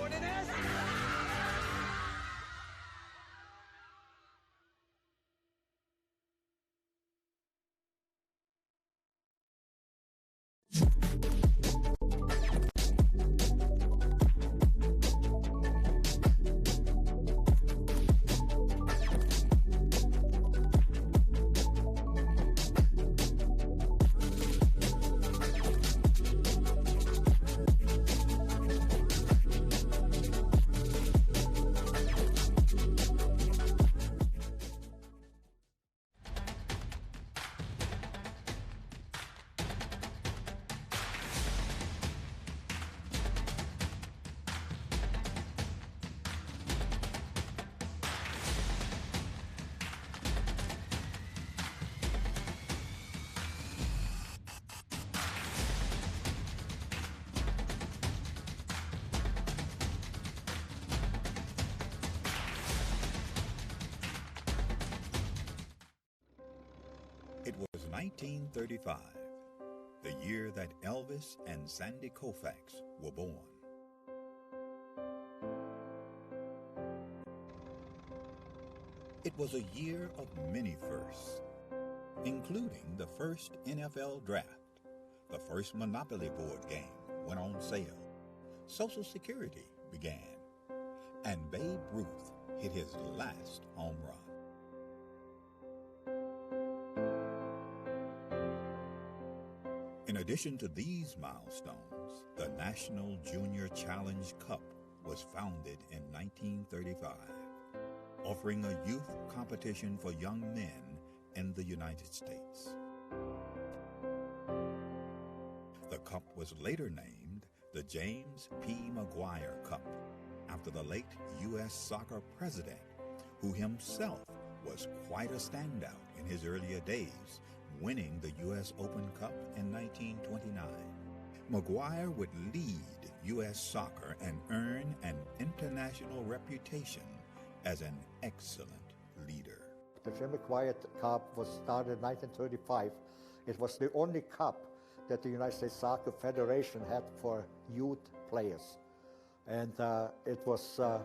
joining us? It was 1935, the year that Elvis and Sandy Koufax were born. It was a year of many firsts, including the first NFL draft, the first Monopoly board game went on sale, Social Security began, and Babe Ruth hit his last home run. In addition to these milestones, the National Junior Challenge Cup was founded in 1935, offering a youth competition for young men in the United States. The cup was later named the James P. McGuire Cup, after the late U.S. soccer president, who himself was quite a standout in his earlier days, winning the U.S. Open Cup in 1929. McGuire would lead U.S. soccer and earn an international reputation as an excellent leader. The Jim McGuire Cup was started in 1935. It was the only cup that the United States Soccer Federation had for youth players. And it was a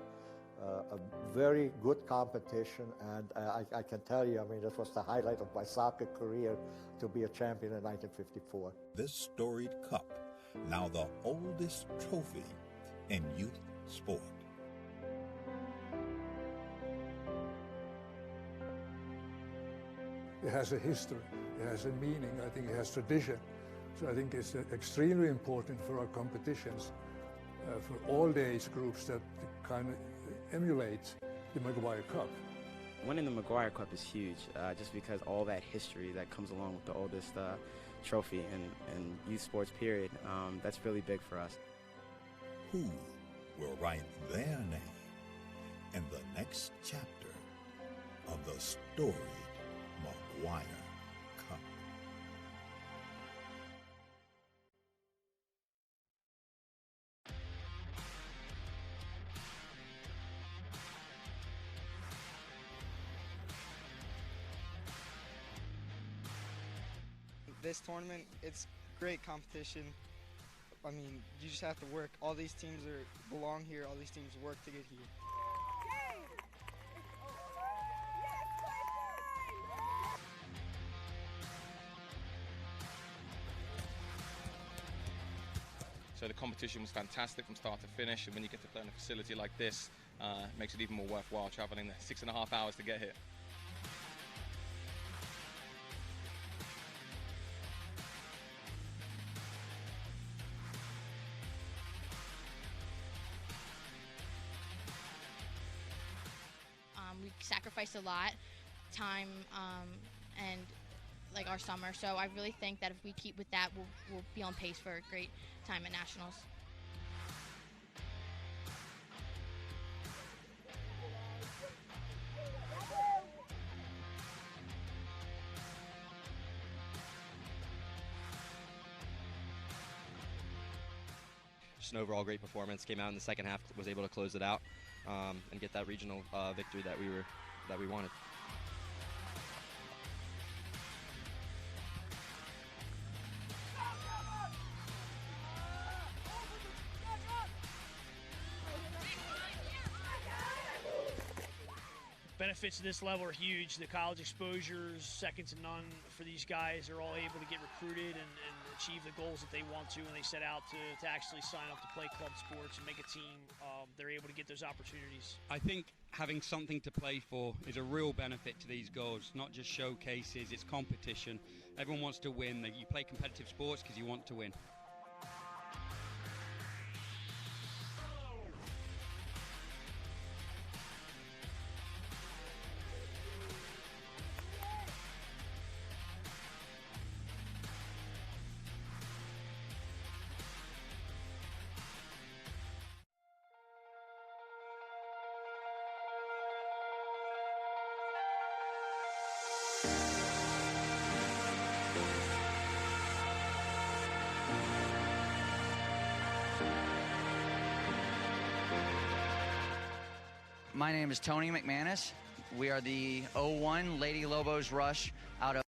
very good competition, and I can tell you, I mean, this was the highlight of my soccer career, to be a champion in 1954. This storied cup, now the oldest trophy in youth sport. It has a history, it has a meaning, I think it has tradition. So I think it's extremely important for our competitions, for all the age groups that kind of emulate the McGuire Cup. Winning the McGuire Cup is huge, just because all that history that comes along with the oldest trophy in youth sports period, that's really big for us. Who will write their name in the next chapter of the storied McGuire Cup? This tournament, it's great competition. I mean, you just have to work. All these teams belong here. All these teams work to get here. So the competition was fantastic from start to finish, and when you get to play in a facility like this, it makes it even more worthwhile traveling the 6.5 hours to get here. We sacrificed a lot, time, and like our summer. So I really think that if we keep with that, we'll be on pace for a great time at Nationals. Just an overall great performance. Came out in the second half, was able to close it out and get that regional victory that we wanted. benefits of this level are huge. The college exposure is second to none for these guys. They're all able to get recruited and achieve the goals that they want to when they set out to actually sign up to play club sports and make a team. They're able to get those opportunities. I think having something to play for is a real benefit to these girls, not just showcases, it's competition. Everyone wants to win. You play competitive sports because you want to win. My name is Tony McManus. We are the 01 Lady Lobos Rush out of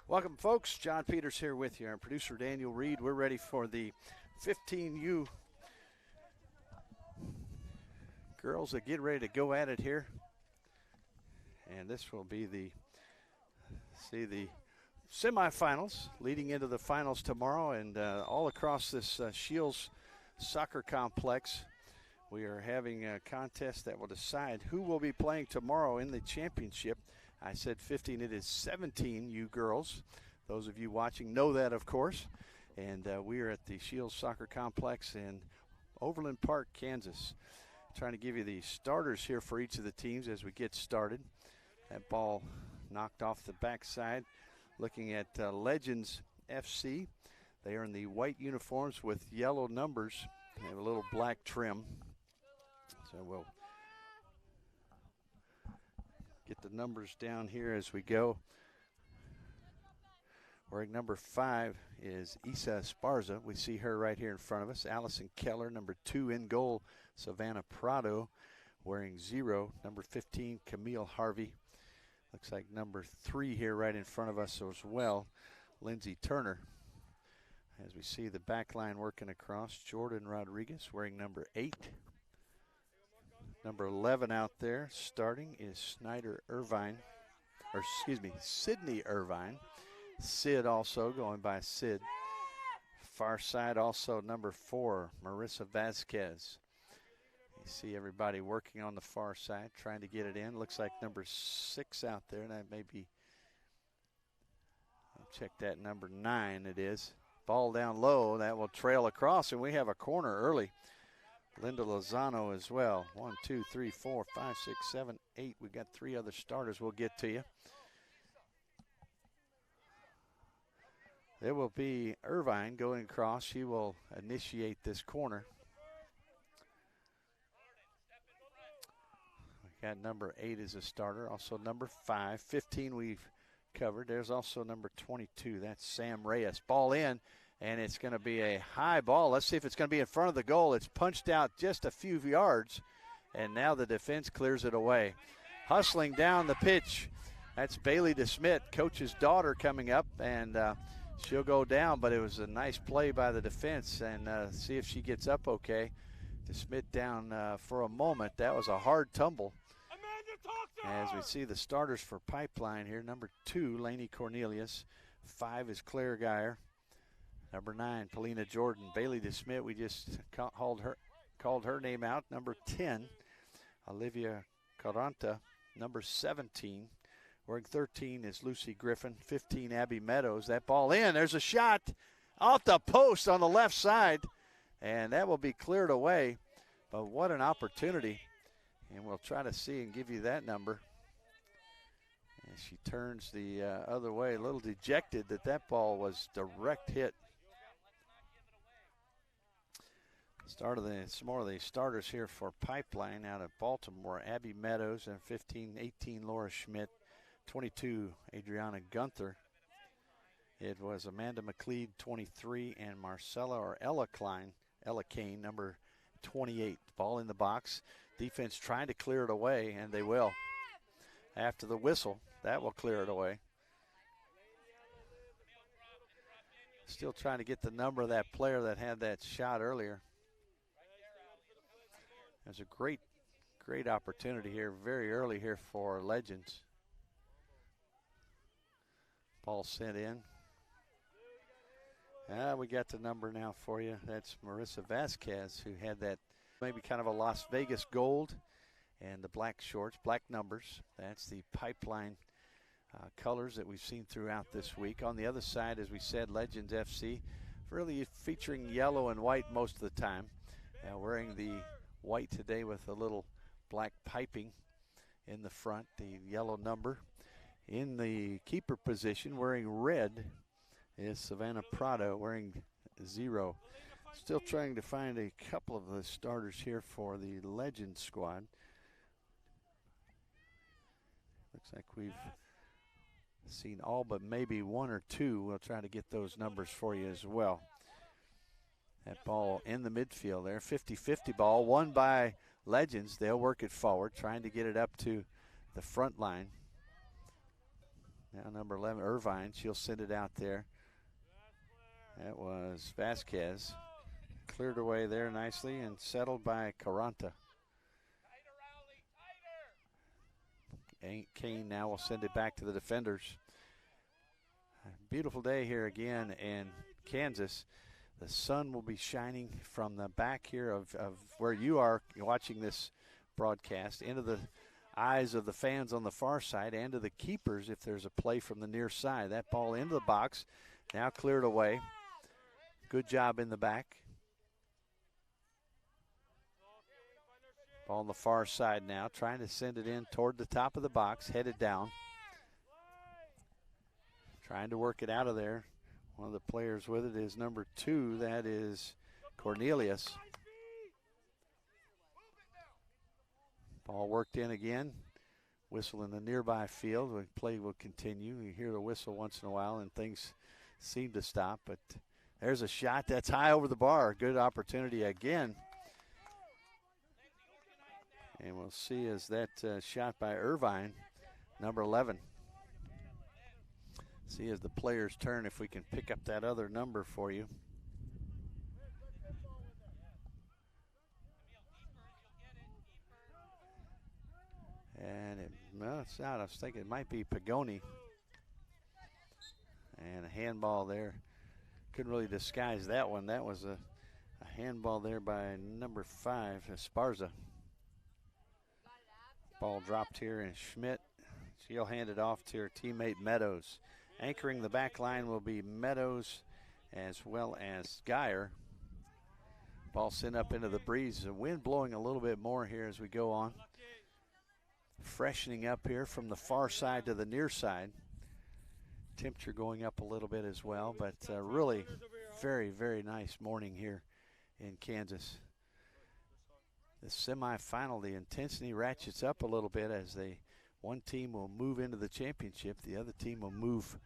Welcome, folks. John Peters here with you. Our producer, Daniel Reed. We're ready for the 15U girls that get ready to go at it here. And this will be the semifinals leading into the finals tomorrow. And all across this Shields soccer complex, we are having a contest that will decide who will be playing tomorrow in the championship. I said 15, it is 17 you girls. Those of you watching know that, of course. And we are at the Shields Soccer Complex in Overland Park, Kansas. Trying to give you the starters here for each of the teams as we get started. That ball knocked off the backside. Looking at Legends FC. They are in the white uniforms with yellow numbers. They have a little black trim. So we'll get the numbers down here as we go. Wearing number 5 is Isa Esparza. We see her right here in front of us. Allison Keller, number 2 in goal. Savannah Prado wearing 0. Number 15, Camille Harvey. Looks like number 3 here right in front of us as well. Lindsey Turner. As we see the back line working across, Jordan Rodriguez wearing number 8. Number 11 out there starting is Sydney Irvine. Sid also going by Sid. Far side also number 4, Marissa Vasquez. You see everybody working on the far side, trying to get it in. Looks like number 6 out there. That may be, I'll check that, number 9 it is. Ball down low, that will trail across, and we have a corner early. Linda Lozano as well. 1, 2, 3, 4, 5, 6, 7, 8. We've got 3 other starters we'll get to you. There will be Irvine going across. She will initiate this corner. We got number 8 as a starter. Also number 5. 15 we've covered. There's also number 22. That's Sam Reyes. Ball in. And it's going to be a high ball. Let's see if it's going to be in front of the goal. It's punched out just a few yards, and now the defense clears it away. Hustling down the pitch, that's Bailey DeSmit, coach's daughter, coming up, and she'll go down, but it was a nice play by the defense, and see if she gets up okay. DeSmit down for a moment. That was a hard tumble. As we see the starters for Pipeline here, number 2, Lainey Cornelius. 5 is Claire Geyer. Number 9, Polina Jordan. Bailey DeSmit, we just called her name out. Number 10, Olivia Caranta. Number 17, wearing 13 is Lucy Griffin. 15, Abby Meadows. That ball in. There's a shot off the post on the left side, and that will be cleared away. But what an opportunity. And we'll try to see and give you that number. And she turns the other way, a little dejected that ball was direct hit. Some more of the starters here for Pipeline out of Baltimore. Abby Meadows and 15, 18, Laura Schmidt. 22, Adriana Gunther. It was Amanda McLeod, 23, and Marcella or Ella Kane, number 28. Ball in the box. Defense trying to clear it away, and they will. After the whistle, that will clear it away. Still trying to get the number of that player that had that shot earlier. There's a great opportunity here very early here for Legends. Ball sent in. We got the number now for you. That's Marissa Vasquez, who had that maybe kind of a Las Vegas gold and the black shorts, black numbers. That's the Pipeline colors that we've seen throughout this week. On the other side, as we said, Legends FC, really featuring yellow and white most of the time. Wearing the white today with a little black piping in the front, the yellow number. In the keeper position, wearing red, is Savannah Prado, wearing 0. Still trying to find a couple of the starters here for the Legends squad. Looks like we've seen all but maybe 1 or 2. We'll try to get those numbers for you as well. That ball in the midfield there, 50-50 ball, won by Legends. They'll work it forward, trying to get it up to the front line. Now number 11, Irvine, she'll send it out there. That was Vasquez. Cleared away there nicely and settled by Caranta. Kane now will send it back to the defenders. Beautiful day here again in Kansas. The sun will be shining from the back here of where you are watching this broadcast into the eyes of the fans on the far side and to the keepers if there's a play from the near side. That ball into the box, now cleared away. Good job in the back. Ball on the far side now, trying to send it in toward the top of the box, headed down. Trying to work it out of there. One of the players with it is number 2, that is Cornelius. Ball worked in again. Whistle in the nearby field. The play will continue. You hear the whistle once in a while and things seem to stop, but there's a shot that's high over the bar. Good opportunity again. And we'll see as that shot by Irvine, number 11. See as the players turn if we can pick up that other number for you. And it's out. I was thinking it might be Pagoni. And a handball there. Couldn't really disguise that one. That was a handball there by number 5, Esparza. Ball dropped here, and Schmidt, she'll hand it off to her teammate Meadows. Anchoring the back line will be Meadows as well as Geyer. Ball sent up into the breeze. The wind blowing a little bit more here as we go on. Freshening up here from the far side to the near side. Temperature going up a little bit as well, but really very, very nice morning here in Kansas. The semifinal, the intensity ratchets up a little bit as one team will move into the championship, the other team will move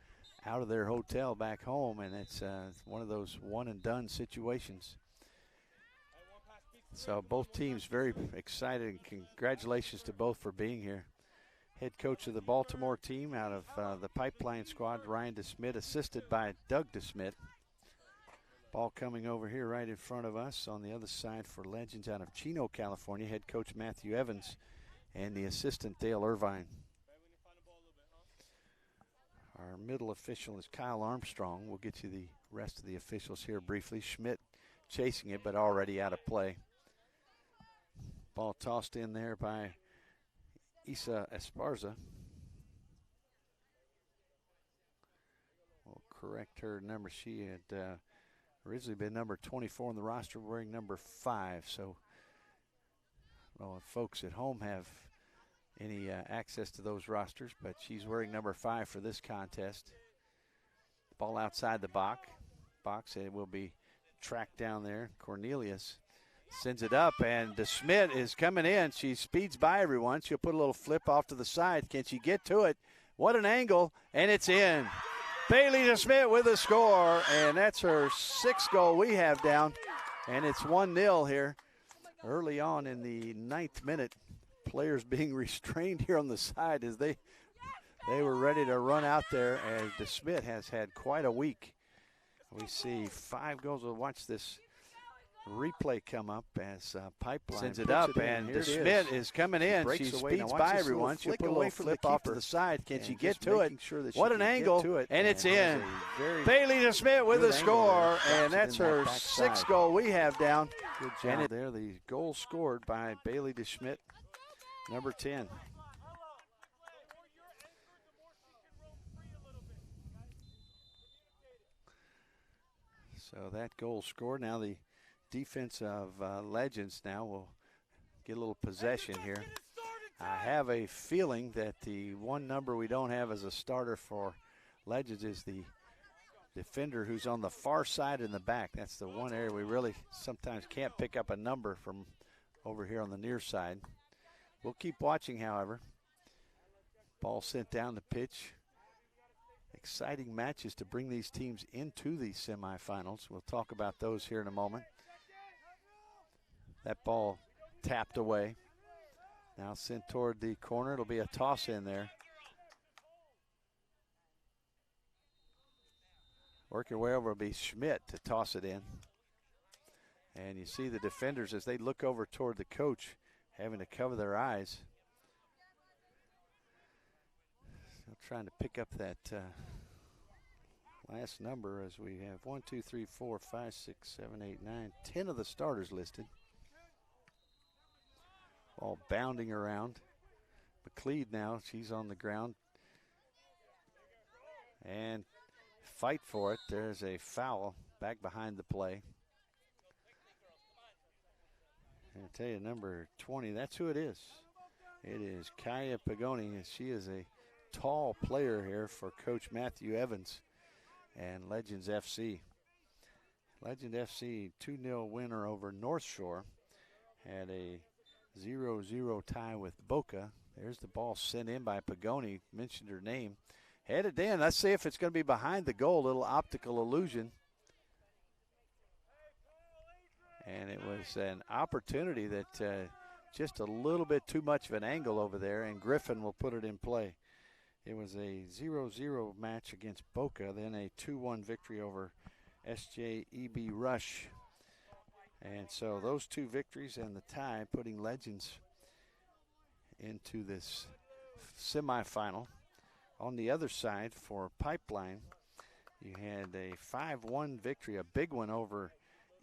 out of their hotel back home, and it's one of those one and done situations. So both teams very excited, and congratulations to both for being here. head coach of the Baltimore team out of the Pipeline squad, Ryan DeSmit, assisted by Doug DeSmit. Ball coming over here right in front of us on the other side for Legends out of Chino, California, head coach Matthew Evans and the assistant Dale Irvine. Our middle official is Kyle Armstrong. We'll get you the rest of the officials here briefly. Schmidt chasing it, but already out of play. Ball tossed in there by Isa Esparza. We'll correct her number. She had originally been number 24 on the roster, wearing number 5. So, well, if folks at home have any access to those rosters, but she's wearing number 5 for this contest. Ball outside the box. It will be tracked down there. Cornelius sends it up, and DeSmit is coming in. She speeds by everyone. She'll put a little flip off to the side. Can she get to it? What an angle, and it's in. Bailey DeSmit with a score, and that's her 6th goal we have down, and it's 1-0 here early on in the 9th minute. Players being restrained here on the side as they were ready to run out there, as DeSmit has had quite a week. We see 5 goals. We'll watch this replay come up as Pipeline sends it up, and DeSmit is coming in. She speeds by everyone. She'll put a little flip off to the side. Can she get to it? What an angle, and it's in. Bailey DeSmit with a score, and that's her 6th goal we have down. Good job there. The goal scored by Bailey DeSmit, number 10. So that goal scored. Now the defense of Legends now will get a little possession here. I have a feeling that the one number we don't have as a starter for Legends is the defender who's on the far side in the back. That's the one area we really sometimes can't pick up a number from over here on the near side. We'll keep watching, however. Ball sent down the pitch. Exciting matches to bring these teams into the semifinals. We'll talk about those here in a moment. That ball tapped away. Now sent toward the corner. It'll be a toss in there. Working way over will be Schmidt to toss it in. And you see the defenders as they look over toward the coach, having to cover their eyes. So trying to pick up that last number as we have 1, 2, 3, 4, 5, 6, 7, 8, 9, 10 of the starters listed. All bounding around. McLeod now, she's on the ground. And fight for it. There's a foul back behind the play. And I tell you, number 20, that's who it is. It is Kaya Pagoni, and she is a tall player here for Coach Matthew Evans and Legends FC. Legend FC 2-0 winner over North Shore. Had a 0-0 tie with Boca. There's the ball sent in by Pagoni. Mentioned her name. Headed in. Let's see if it's going to be behind the goal. Little optical illusion. And it was an opportunity that just a little bit too much of an angle over there, and Griffin will put it in play. It was a 0-0 match against Boca, then a 2-1 victory over SJEB Rush. And so those 2 victories and the tie putting Legends into this semifinal. On the other side for Pipeline, you had a 5-1 victory, a big one over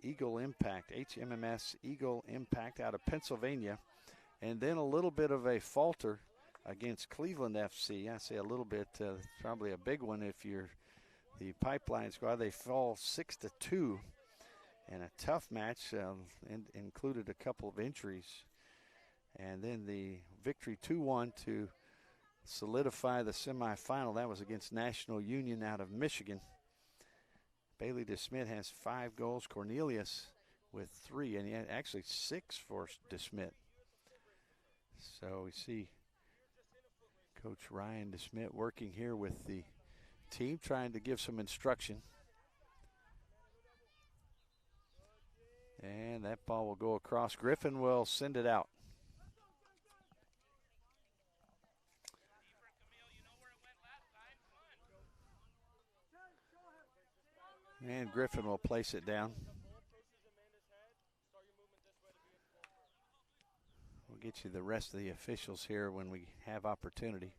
Eagle Impact, HMMS Eagle Impact out of Pennsylvania. And then a little bit of a falter against Cleveland FC. I say a little bit, probably a big one if you're the Pipeline squad. They fall 6-2. And a tough match, included a couple of injuries. And then the victory 2-1 to solidify the semifinal. That was against National Union out of Michigan. Bailey DeSmit has 5 goals. Cornelius with 3, and he had actually 6 for DeSmit. So we see Coach Ryan DeSmit working here with the team, trying to give some instruction. And that ball will go across. Griffin will send it out. And Griffin will place it down. We'll get you the rest of the officials here when we have opportunity.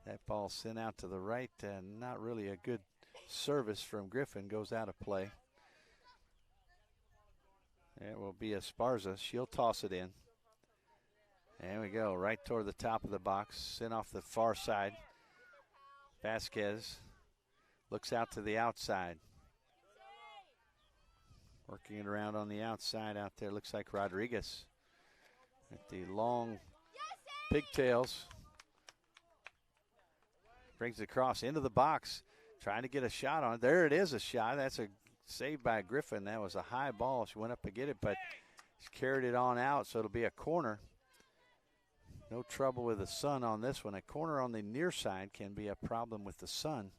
That ball sent out to the right, and not really a good service from Griffin, goes out of play. It will be Esparza. She'll toss it in. There we go, right toward the top of the box, sent off the far side. Vasquez looks out to the outside. Working it around on the outside out there, looks like Rodriguez at the long pigtails. Brings it across into the box, trying to get a shot on it. There it is, a shot. That's a save by Griffin. That was a high ball. She went up to get it, but she's carried it on out, so it'll be a corner. No trouble with the sun on this one. A corner on the near side can be a problem with the sun.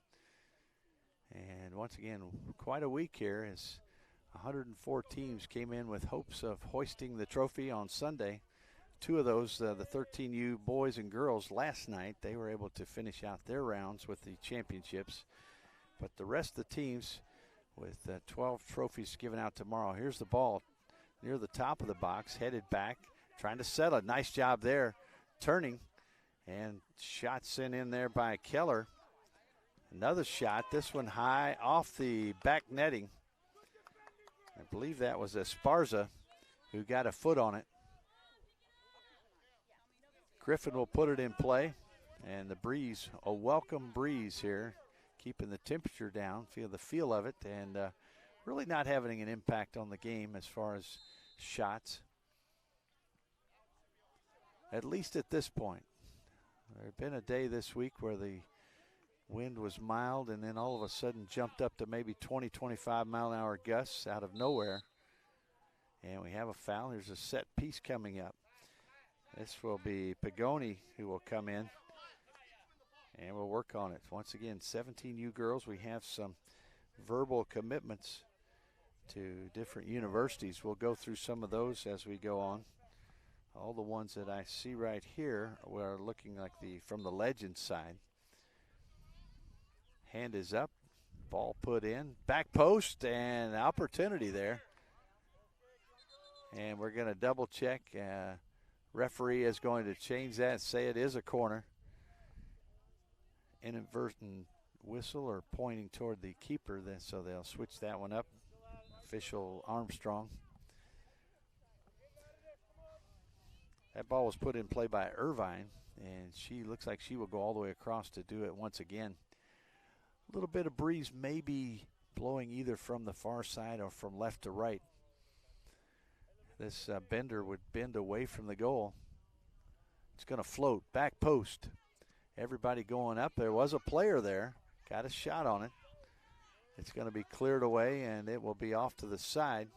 And once again, quite a week here as 104 teams came in with hopes of hoisting the trophy on Sunday. Two of those, the 13U boys and girls last night, they were able to finish out their rounds with the championships. But the rest of the teams with 12 trophies given out tomorrow. Here's the ball near the top of the box, headed back, trying to settle it. Nice job there, turning, and shot sent in there by Keller. Another shot, this one high off the back netting. I believe that was Esparza who got a foot on it. Griffin will put it in play, and the breeze, a welcome breeze here, keeping the temperature down, feel the feel of it, and really not having an impact on the game as far as shots, at least at this point. There had been a day this week where the wind was mild and then all of a sudden jumped up to maybe 20, 25 mile an hour gusts out of nowhere. And we have a foul. There's a set piece coming up. This will be Pagoni who will come in, and we'll work on it. Once again, 17U girls. We have some verbal commitments to different universities. We'll go through some of those as we go on. All the ones that I see right here are looking like from the Legends side. Hand is up, ball put in, back post, and opportunity there. And we're going to double check. Referee is going to change that, say it is a corner. Inadvertent whistle or pointing toward the keeper, so they'll switch that one up. Official Armstrong. That ball was put in play by Irvine, and she looks like she will go all the way across to do it once again. A little bit of breeze maybe blowing either from the far side or from left to right. This bender would bend away from the goal. It's going to float, back post. Everybody going up. There was a player there. Got a shot on it. It's going to be cleared away, and it will be off to the side.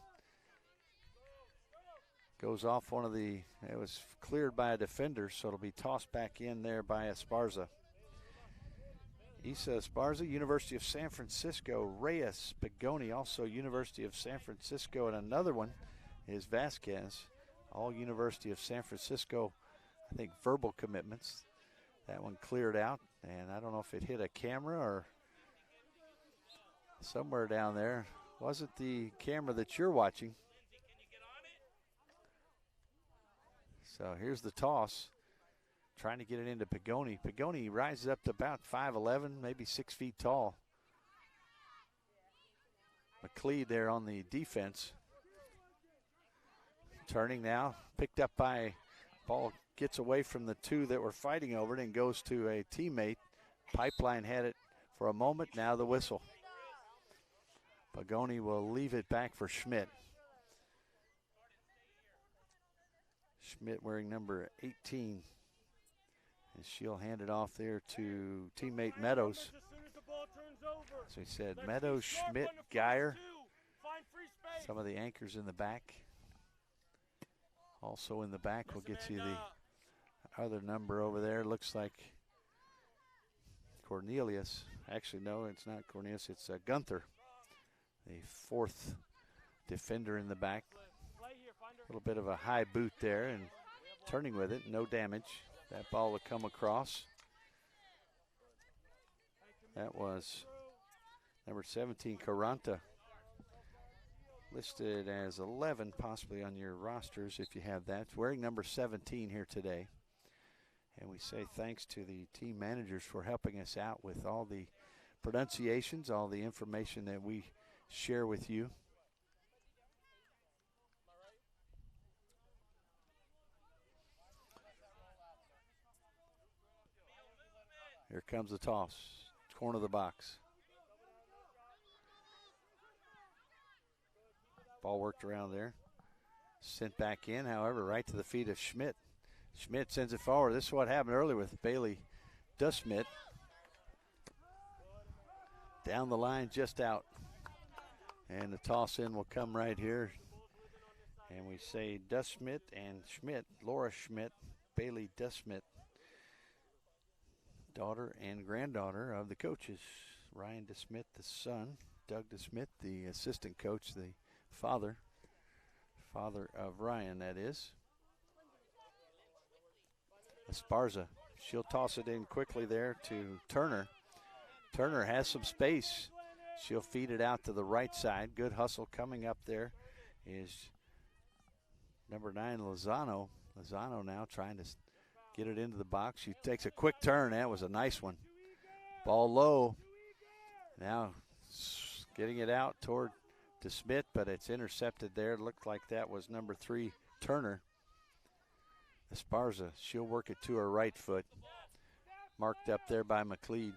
Goes off it was cleared by a defender, so it'll be tossed back in there by Esparza. Isa Esparza, University of San Francisco. Reyes Pagoni, also University of San Francisco. And another one is Vasquez, all University of San Francisco, I think verbal commitments. That one cleared out, and I don't know if it hit a camera or somewhere down there. Wasn't the camera that you're watching. So here's the toss, trying to get it into Pagoni. Pagoni rises up to about 5'11", maybe 6 feet tall. McLeod there on the defense. Turning now, picked up by, ball gets away from the two that were fighting over it and goes to a teammate. Pipeline had it for a moment, now the whistle. Pagoni will leave it back for Schmidt. Schmidt wearing number 18. And she'll hand it off there to teammate Meadows. So he said Meadows, Schmidt, Geyer. Some of the anchors in the back. Also in the back, we'll get you the other number over there. Looks like Cornelius. Actually, no, it's not Cornelius. It's Gunther, the fourth defender in the back. A little bit of a high boot there and turning with it, no damage. That ball will come across. That was Number 17, Caranta, listed as 11 possibly on your rosters if you have that. Wearing number 17 here today. And we say thanks to the team managers for helping us out with all the pronunciations, all the information that we share with you. Here comes the toss, corner of the box. Ball worked around there. Sent back in, however, right to the feet of Schmidt. Schmidt sends it forward. This is what happened earlier with Bailey Dussmit. Down the line, just out. And the toss in will come right here. And we say Dussmit and Schmidt, Laura Schmidt, Bailey Dussmit, daughter and granddaughter of the coaches. Ryan DeSmith, the son. Doug DeSmith, the assistant coach, the father of Ryan, that is. Esparza, she'll toss it in quickly there to Turner. Turner has some space. She'll feed it out to the right side. Good hustle coming up there is number 9, Lozano. Lozano now trying to get it into the box. She takes a quick turn. That was a nice one. Ball low. Now getting it out toward DeSmith, but it's intercepted there. It looked like that was number 3, Turner. Esparza, she'll work it to her right foot. Marked up there by McLeod.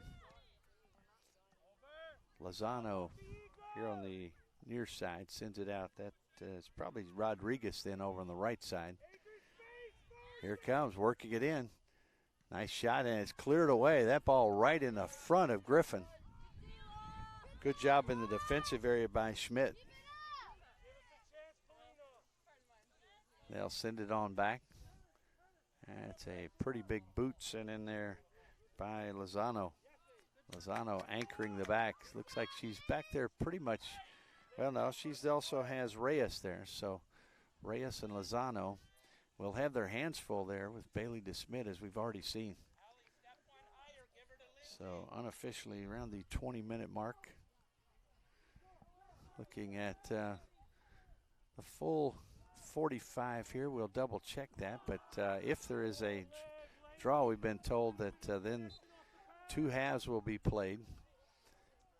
Lozano here on the near side sends it out. That is probably Rodriguez then over on the right side. Here comes, working it in. Nice shot, and it's cleared away. That ball right in the front of Griffin. Good job in the defensive area by Schmidt. They'll send it on back. That's a pretty big boot sent in there by Lozano. Lozano anchoring the back. Looks like she's back there pretty much. Well, no, she's also has Reyes there. So Reyes and Lozano will have their hands full there with Bailey DeSmith, as we've already seen. So unofficially around the 20-minute mark. Looking at the full 45 here. We'll double check that. But if there is a draw, we've been told that then 2 halves will be played.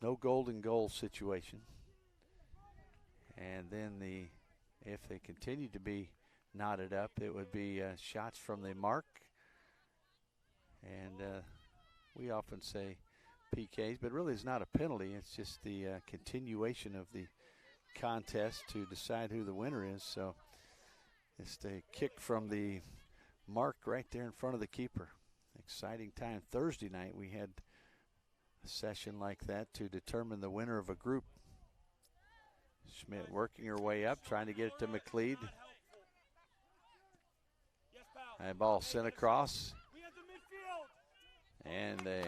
No golden goal situation. And then if they continue to be knotted up, it would be shots from the mark. And we often say PKs, but really it's not a penalty. It's just the continuation of the contest to decide who the winner is. So it's a kick from the mark right there in front of the keeper. Exciting time. Thursday night we had a session like that to determine the winner of a group. Schmidt working her way up, trying to get it to McLeod. And ball sent across. And a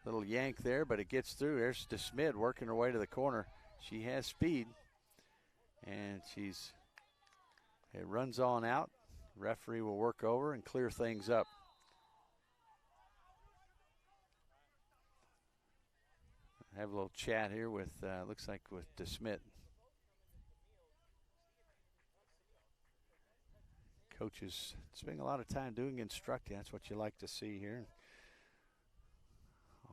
little yank there, but it gets through. There's DeSmith working her way to the corner. She has speed. And it runs on out. Referee will work over and clear things up. Have a little chat here with, looks like with DeSmith. Coaches spending a lot of time doing instructing. That's what you like to see here.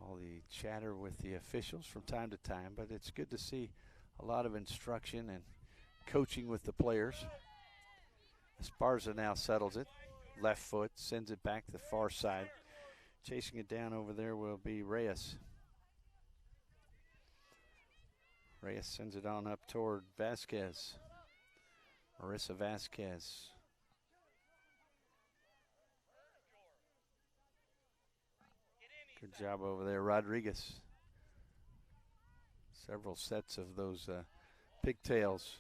All the chatter with the officials from time to time, but it's good to see a lot of instruction and coaching with the players. Esparza now settles it. Left foot, sends it back to the far side. Chasing it down over there will be Reyes. Reyes sends it on up toward Vasquez. Marissa Vasquez. Good job over there, Rodriguez. Several sets of those pigtails.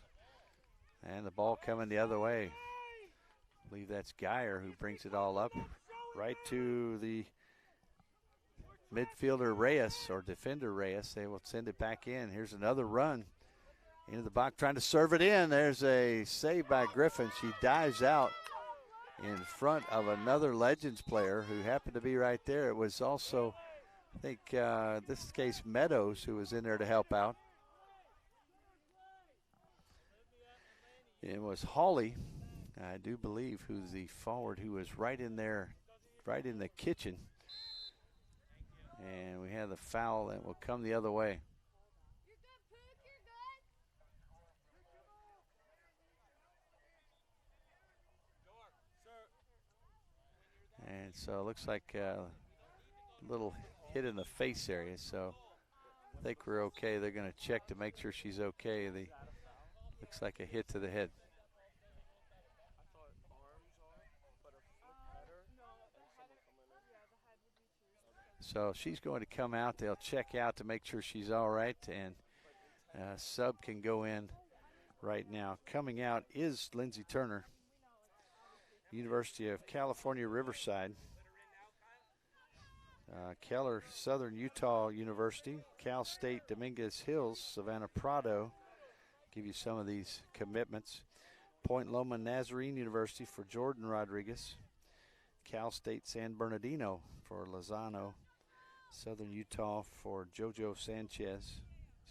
And the ball coming the other way. I believe that's Geyer who brings it all up right to the midfielder Reyes, or defender Reyes. They will send it back in. Here's another run into the box, trying to serve it in. There's a save by Griffin. She dives out in front of another Legends player who happened to be right there. It was also I think this case Meadows, who was in there to help out. It was Hawley, I do believe, who's the forward, who was right in there, right in the kitchen. And we have the foul that will come the other way. And so it looks like a little hit in the face area. So I think we're okay. They're going to check to make sure she's okay. Looks like a hit to the head. So she's going to come out. They'll check out to make sure she's all right. And sub can go in right now. Coming out is Lindsey Turner, University of California, Riverside. Keller, Southern Utah University. Cal State, Dominguez Hills, Savannah Prado. Give you some of these commitments. Point Loma Nazarene University for Jordan Rodriguez. Cal State San Bernardino for Lozano. Southern Utah for JoJo Sanchez.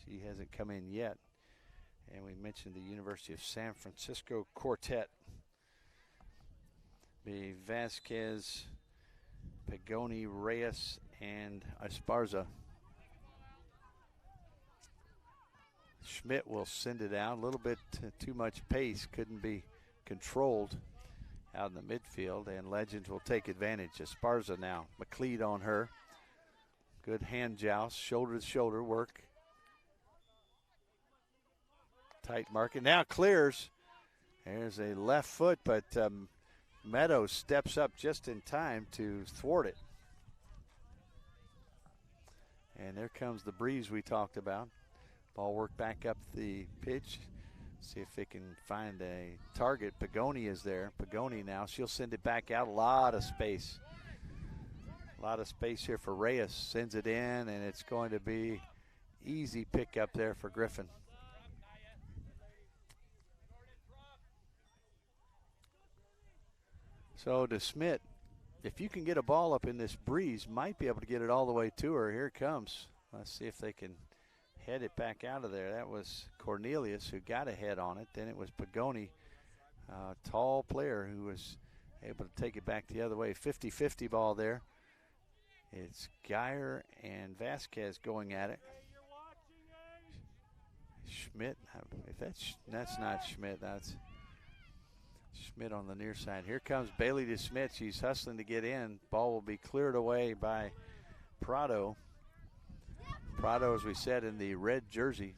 She hasn't come in yet. And we mentioned the University of San Francisco Quartet. Be Vasquez, Pagoni, Reyes, and Esparza. Schmidt will send it out. A little bit too much pace. Couldn't be controlled out in the midfield. And Legends will take advantage. Esparza now. McLeod on her. Good hand joust. Shoulder to shoulder work. Tight marking. Now clears. There's a left foot, but Meadows steps up just in time to thwart it. And there comes the breeze we talked about. Ball work back up the pitch. See if they can find a target. Pagoni is there. Pagoni now. She'll send it back out. A lot of space. A lot of space here for Reyes. Sends it in, and it's going to be easy pickup there for Griffin. So to Schmidt, if you can get a ball up in this breeze, might be able to get it all the way to her. Here it comes. Let's see if they can head it back out of there. That was Cornelius who got a head on it. Then it was Pagoni, a tall player, who was able to take it back the other way. 50-50 ball there. It's Geyer and Vasquez going at it. Schmidt, if that's not Schmidt, that's Schmidt on the near side. Here comes Bailey to Schmidt. She's hustling to get in. Ball will be cleared away by Prado. Prado, as we said, in the red jersey.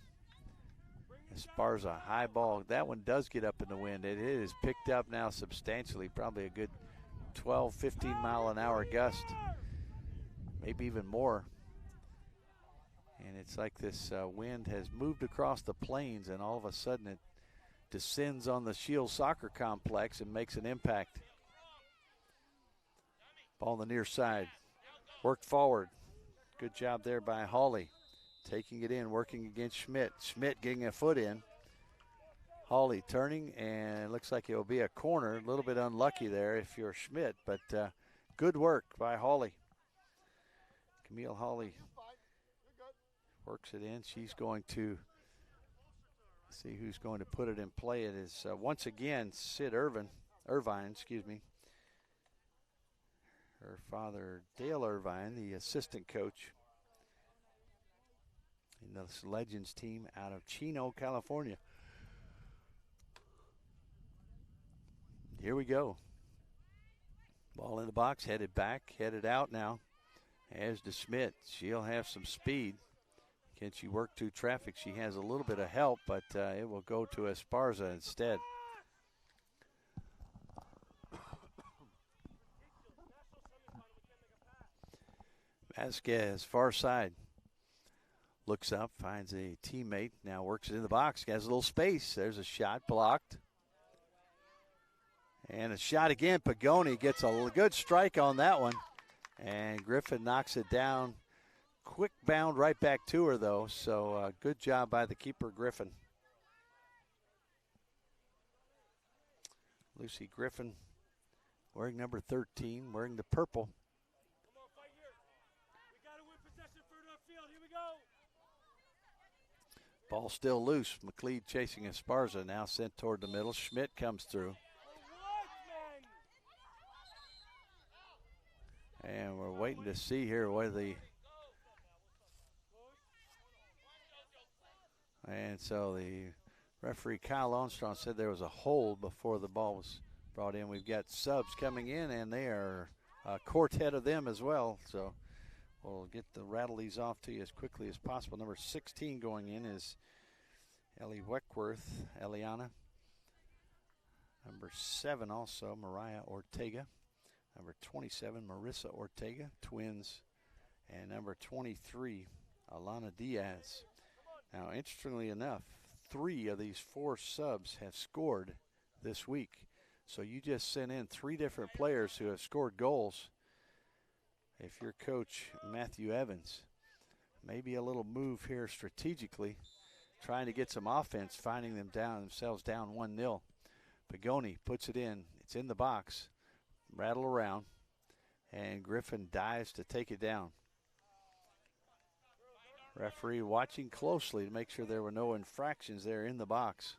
Esparza, high ball. That one does get up in the wind. It is picked up now substantially, probably a good 12, 15 mile an hour gust, maybe even more. And it's like this wind has moved across the plains, and all of a sudden it descends on the Shields Soccer Complex and makes an impact. Ball on the near side. Worked forward. Good job there by Hawley. Taking it in, working against Schmidt. Schmidt getting a foot in. Hawley turning, and it looks like it will be a corner. A little bit unlucky there if you're Schmidt, but good work by Hawley. Camille Hawley works it in. She's going to see who's going to put it in play. It is once again Sid Irvine. Her father, Dale Irvine, the assistant coach in this Legends team out of Chino, California. Here we go. Ball in the box, headed back, headed out now. As to Schmidt, she'll have some speed. Can she work through traffic? She has a little bit of help, but it will go to Esparza instead. Vasquez, far side. Looks up, finds a teammate, now works it in the box, has a little space. There's a shot blocked. And a shot again. Pagoni gets a good strike on that one. And Griffin knocks it down. Quick bound right back to her, though. So good job by the keeper, Griffin. Lucy Griffin wearing number 13, wearing the purple. Ball still loose. McLeod chasing Esparza, now sent toward the middle. Schmidt comes through. And we're waiting to see here where and so the referee Kyle Armstrong said there was a hold before the ball was brought in. We've got subs coming in, and they are a quartet of them as well. So we'll rattle these off to you as quickly as possible. Number 16 going in is Ellie Weckworth, Eliana. Number 7 also, Mariah Ortega. Number 27, Marissa Ortega, twins. And number 23, Alana Diaz. Now, interestingly enough, 3 of these 4 subs have scored this week. So you just sent in 3 different players who have scored goals. If you're Coach Matthew Evans, maybe a little move here strategically, trying to get some offense, finding themselves down 1-0. Pagoni puts it in. It's in the box. Rattle around. And Griffin dives to take it down. Referee watching closely to make sure there were no infractions there in the box.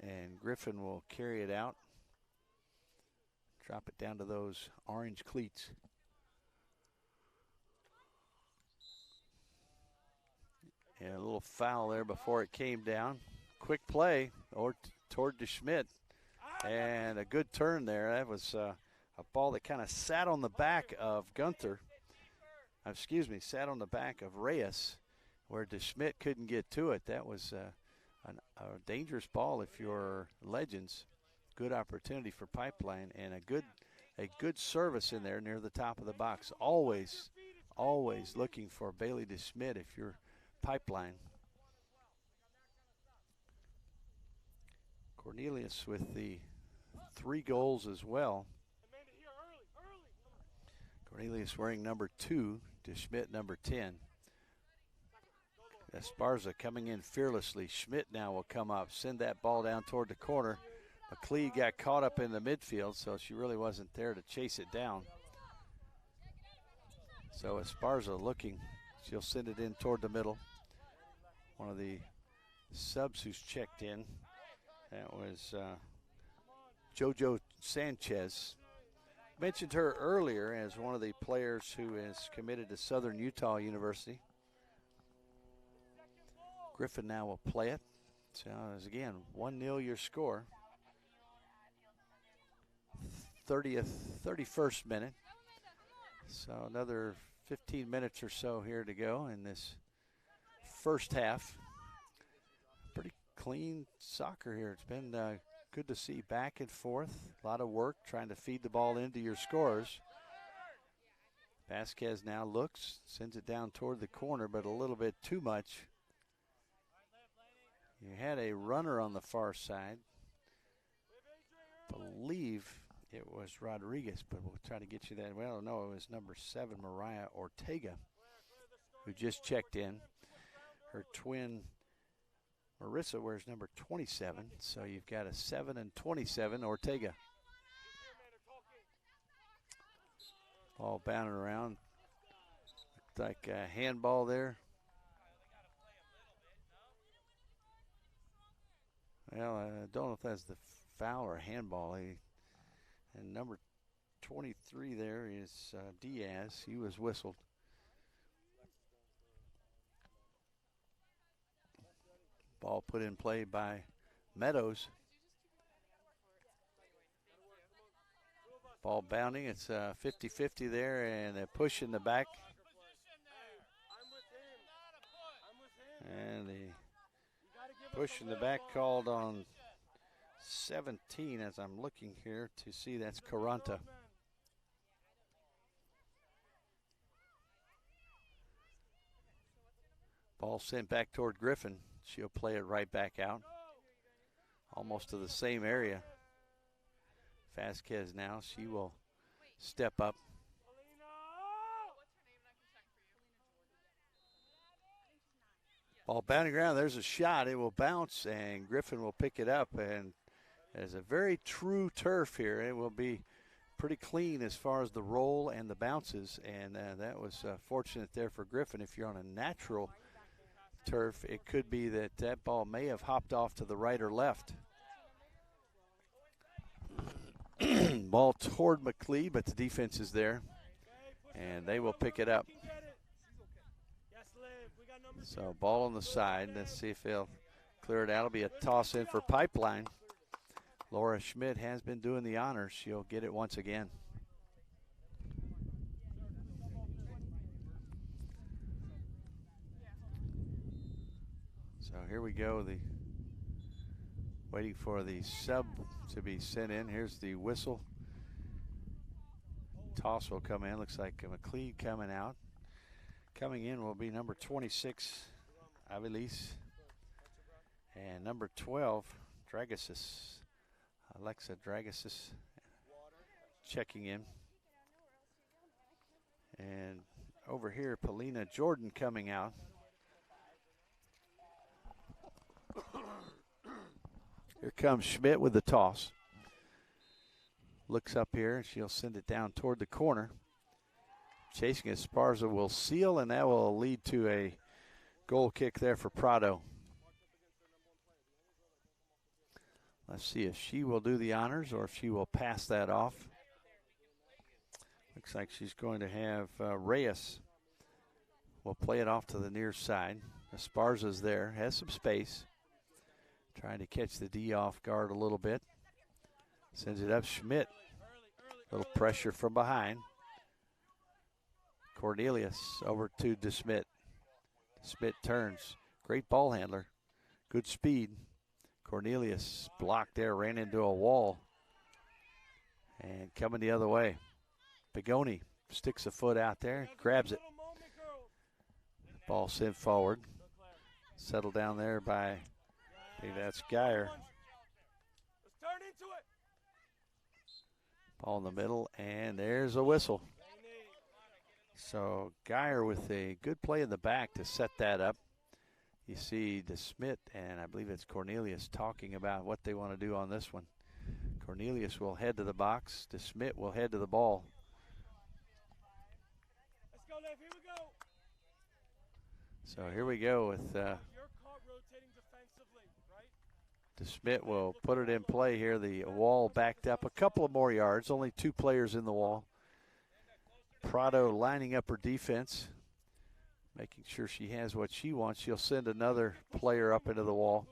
And Griffin will carry it out. Drop it down to those orange cleats. And a little foul there before it came down. Quick play toward DeSchmidt. And a good turn there. That was a ball that kind of sat on the back of sat on the back of Reyes, where DeSchmidt couldn't get to it. That was a dangerous ball if you're Legends. Good opportunity for Pipeline, and a good service in there near the top of the box. Always looking for Bailey DeSchmidt if you're Pipeline. Cornelius with the 3 goals as well. Cornelius wearing number 2, DeSchmidt number 10. Esparza coming in fearlessly. Schmidt now will come up, send that ball down toward the corner. McLeod got caught up in the midfield, so she really wasn't there to chase it down. So Esparza looking. She'll send it in toward the middle. One of the subs who's checked in. That was JoJo Sanchez. Mentioned her earlier as one of the players who is committed to Southern Utah University. Griffin now will play it. So as again, 1-0 your score. 31st minute. So another 15 minutes or so here to go in this first half. Pretty clean soccer here. It's been good to see back and forth. A lot of work trying to feed the ball into your scorers. Vasquez now looks, sends it down toward the corner, but a little bit too much. You had a runner on the far side. Believe it was Rodriguez, but we'll try to get you that. Well, no, it was number 7, Mariah Ortega, who just checked in. Her twin, Marissa, wears number 27, so you've got a 7 and 27, Ortega. Ball bounding around. Looked like a handball there. Well, I don't know if that's the foul or handball. And number 23 there is Diaz. He was whistled. Ball put in play by Meadows. Ball bounding. It's 50-50 there, and a push in the back. And the push in the back called on 17 as I'm looking here to see. That's Caranta. Ball sent back toward Griffin. She'll play it right back out. Almost to the same area. Vasquez now. She will step up. Ball bounding around. There's a shot. It will bounce, and Griffin will pick it up. And as a very true turf here, it will be pretty clean as far as the roll and the bounces. And that was fortunate there for Griffin. If you're on a natural turf, it could be that that ball may have hopped off to the right or left. Ball toward McLeod, but the defense is there, and they will pick it up. So ball on the side. Let's see if they'll clear it out. It'll be a toss in for Pipeline. Laura Schmidt has been doing the honors. She'll get it once again. So here we go. Waiting for the sub to be sent in. Here's the whistle. Toss will come in. Looks like McLeod coming out. Coming in will be number 26, Avilis. And number 12, Dragasis. Alexa Dragasis checking in. And over here, Polina Jordan coming out. Here comes Schmidt with the toss. Looks up here, and she'll send it down toward the corner. Chasing Esparza will seal, and that will lead to a goal kick there for Prado. Let's see if she will do the honors or if she will pass that off. Looks like she's going to have Reyes will play it off to the near side. Esparza's there, has some space. Trying to catch the D off guard a little bit. Sends it up Schmidt. Little pressure from behind. Cornelius over to DeSmit. DeSmit turns. Great ball handler. Good speed. Cornelius blocked there, ran into a wall. And coming the other way. Pagoni sticks a foot out there, grabs it. Ball sent forward. Settled down there by, I think that's Geyer. Ball in the middle, and there's a whistle. So Geyer with a good play in the back to set that up. You see DeSmit and I believe it's Cornelius talking about what they want to do on this one. Cornelius will head to the box. DeSmit will head to the ball. Let's go, Lev. Here we go. So here we go with DeSmit will put it in play here. The wall backed up a couple of more yards. Only 2 players in the wall. Prado lining up her defense, making sure she has what she wants. She'll send another player up into the wall.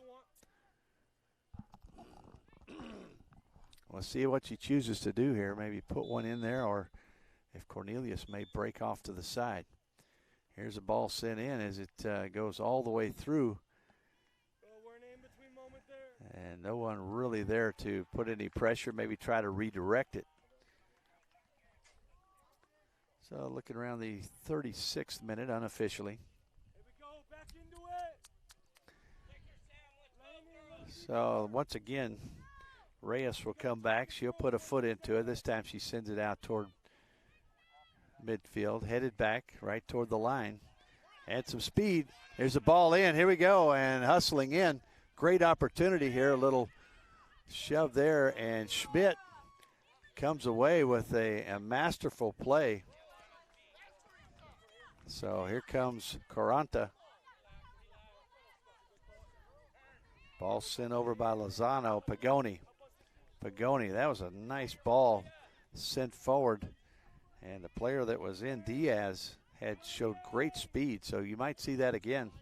We'll see what she chooses to do here. Maybe put one in there, or if Cornelius may break off to the side. Here's a ball sent in as it goes all the way through. And no one really there to put any pressure, maybe try to redirect it. So looking around the 36th minute unofficially. So once again, Reyes will come back. She'll put a foot into it. This time she sends it out toward midfield, headed back right toward the line. Add some speed. There's a ball in. Here we go, and hustling in. Great opportunity here. A little shove there, and Schmidt comes away with a masterful play. So here comes Coranta. Ball sent over by Lozano. Pagoni, that was a nice ball sent forward. And the player that was in, Diaz, had showed great speed, so you might see that again.